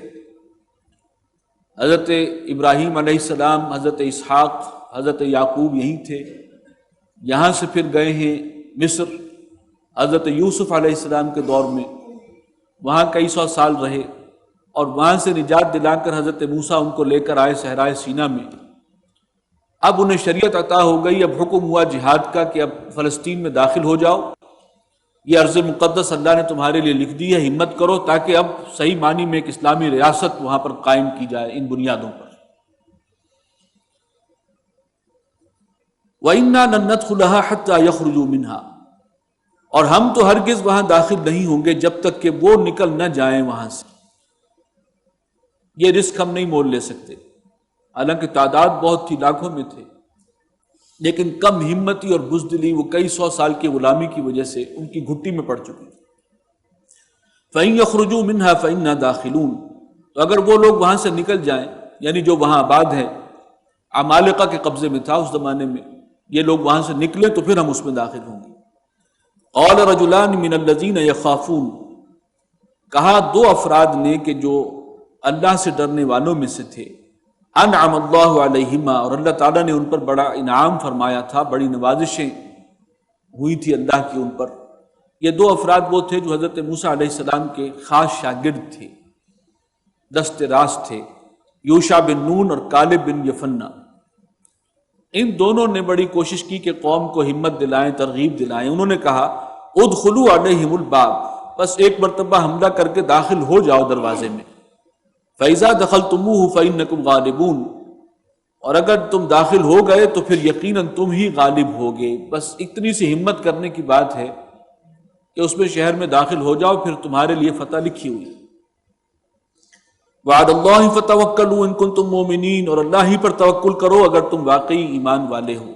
حضرت ابراہیم علیہ السلام، حضرت اسحاق، حضرت یعقوب یہیں تھے. یہاں سے پھر گئے ہیں مصر، حضرت یوسف علیہ السلام کے دور میں، وہاں کئی سو سال رہے، اور وہاں سے نجات دلا کر حضرت موسیٰ ان کو لے کر آئے صحرائے سینا میں. اب انہیں شریعت عطا ہو گئی، اب حکم ہوا جہاد کا کہ اب فلسطین میں داخل ہو جاؤ، یہ ارض مقدس اللہ نے تمہارے لیے لکھ دی ہے، ہمت کرو تاکہ اب صحیح معنی میں ایک اسلامی ریاست وہاں پر قائم کی جائے ان بنیادوں پر. وَإِنَّا لَن نَّدْخُلَهَا حَتَّى يَخْرُجُوا مِنْهَا، اور ہم تو ہرگز وہاں داخل نہیں ہوں گے جب تک کہ وہ نکل نہ جائیں وہاں سے. یہ رزق ہم نہیں مول لے سکتے، حالانکہ تعداد بہت تھی، لاکھوں میں تھے، لیکن کم ہمتی اور بزدلی وہ کئی سو سال کی غلامی کی وجہ سے ان کی گھٹی میں پڑ چکی. فَإِن يَخْرُجُوا مِنْهَا فَإِنَّا دَاخِلُونَ، تو اگر وہ لوگ وہاں سے نکل جائیں، یعنی جو وہاں آباد ہے، عمالقہ کے قبضے میں تھا اس زمانے میں، یہ لوگ وہاں سے نکلے تو پھر ہم اس میں داخل ہوں گے. قَالَ رَجُلَانِ مِنَ الَّذِينَ يَخَافُونَ، کہا دو افراد نے کہ جو اللہ سے ڈرنے والوں میں سے تھے، انعم اللہ علیہما، اور اللہ تعالیٰ نے ان پر بڑا انعام فرمایا تھا، بڑی نوازشیں ہوئی تھی اللہ کی ان پر. یہ دو افراد وہ تھے جو حضرت موسیٰ علیہ السلام کے خاص شاگرد تھے، دست راست تھے، یوشع بن نون اور کالب بن یفنہ. ان دونوں نے بڑی کوشش کی کہ قوم کو ہمت دلائیں، ترغیب دلائیں. انہوں نے کہا ادخلوا علیہم الباب، بس ایک مرتبہ حملہ کر کے داخل ہو جاؤ دروازے میں. فَإِذَا دَخَلْتُمُوهُ فَإِنَّكُمْ غَالِبُونَ، اور اگر تم داخل ہو گئے تو پھر یقیناً تم ہی غالب ہوگے. بس اتنی سی ہمت کرنے کی بات ہے کہ اس میں شہر میں داخل ہو جاؤ، پھر تمہارے لیے فتح لکھی ہوئی. وَعَلَى اللَّهِ فَتَوَكَّلُوا إِن كُنتُم مُؤْمِنِينَ، اور اللہ ہی پر توکل کرو اگر تم واقعی ایمان والے ہو.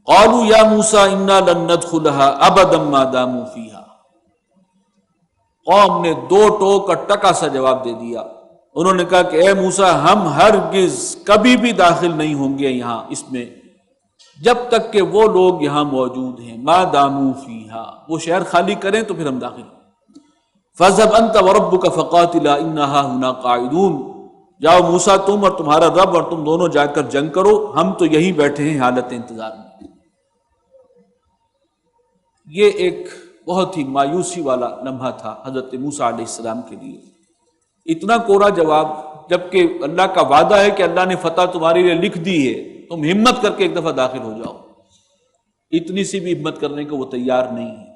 قَالُوا يَا مُوسَىٰ إِنَّا لَن نَّدْخُلَهَا أَبَدًا مَا دَامُوا فِيهَا، قوم نے دو ٹوک اور ٹکا سا جواب دے دیا. انہوں نے کہا کہ اے موسیٰ ہم ہرگز کبھی بھی داخل نہیں ہوں گے یہاں اس میں جب تک کہ وہ لوگ یہاں موجود ہیں. ما داموا فیہا، وہ شہر خالی کریں تو پھر ہم داخل ہوں. فَاذْهَبْ أَنْتَ وَرَبُّكَ فَقَاتِلَا إِنَّا هَاهُنَا قَاعِدُونَ، جاؤ موسیٰ تم اور تمہارا رب اور تم دونوں جا کر جنگ کرو، ہم تو یہیں بیٹھے ہیں حالت انتظار میں. یہ ایک بہت ہی مایوسی والا لمحہ تھا حضرت موسیٰ علیہ السلام کے لیے. اتنا کوڑا جواب، جبکہ اللہ کا وعدہ ہے کہ اللہ نے فتح تمہارے لیے لکھ دی ہے، تم ہمت کر کے ایک دفعہ داخل ہو جاؤ. اتنی سی بھی ہمت کرنے کو وہ تیار نہیں ہے.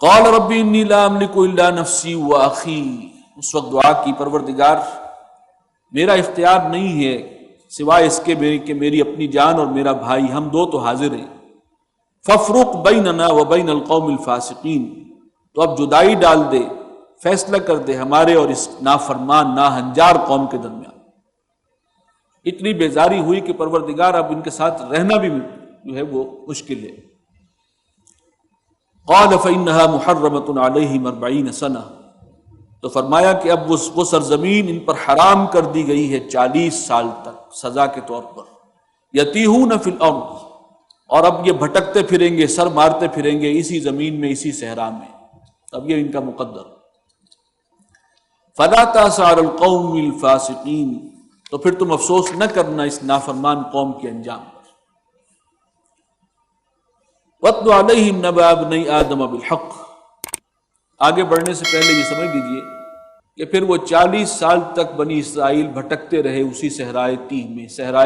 قال رب انی لا املک الا نفسی واخی، اس وقت دعا کی پروردگار میرا اختیار نہیں ہے سوائے اس کے کہ میری اپنی جان اور میرا بھائی، ہم دو تو حاضر ہیں. فافرق بیننا وبین القوم الفاسقین، تو اب جدائی ڈال دے، فیصلہ کر دے ہمارے اور اس نافرمان ناہنجار قوم کے درمیان. اتنی بیزاری ہوئی کہ پروردگار اب ان کے ساتھ رہنا بھی جو ہے وہ مشکل ہے. قال فإنها محرمة علیہم 40 سنہ، تو فرمایا کہ اب وہ سرزمین ان پر حرام کر دی گئی ہے 40 سال تک سزا کے طور پر. یتیہون فی الارض، اور اب یہ بھٹکتے پھریں گے، سر مارتے پھریں گے اسی زمین میں، اسی صحرا میں. اب یہ ان کا مقدر. فلا تأس علی القوم الفاسقین، تو پھر تم افسوس نہ کرنا اس نافرمان قوم کے انجام پر. وَاتْلُ عَلَيْهِمْ نَبَأَ ابْنَيْ آدَمَ بِالْحَقِّ، آگے بڑھنے سے پہلے یہ سمجھ لیجئے کہ پھر وہ 40 سال تک بنی اسرائیل بھٹکتے رہے اسی صحرائے تیہ میں، صحرائے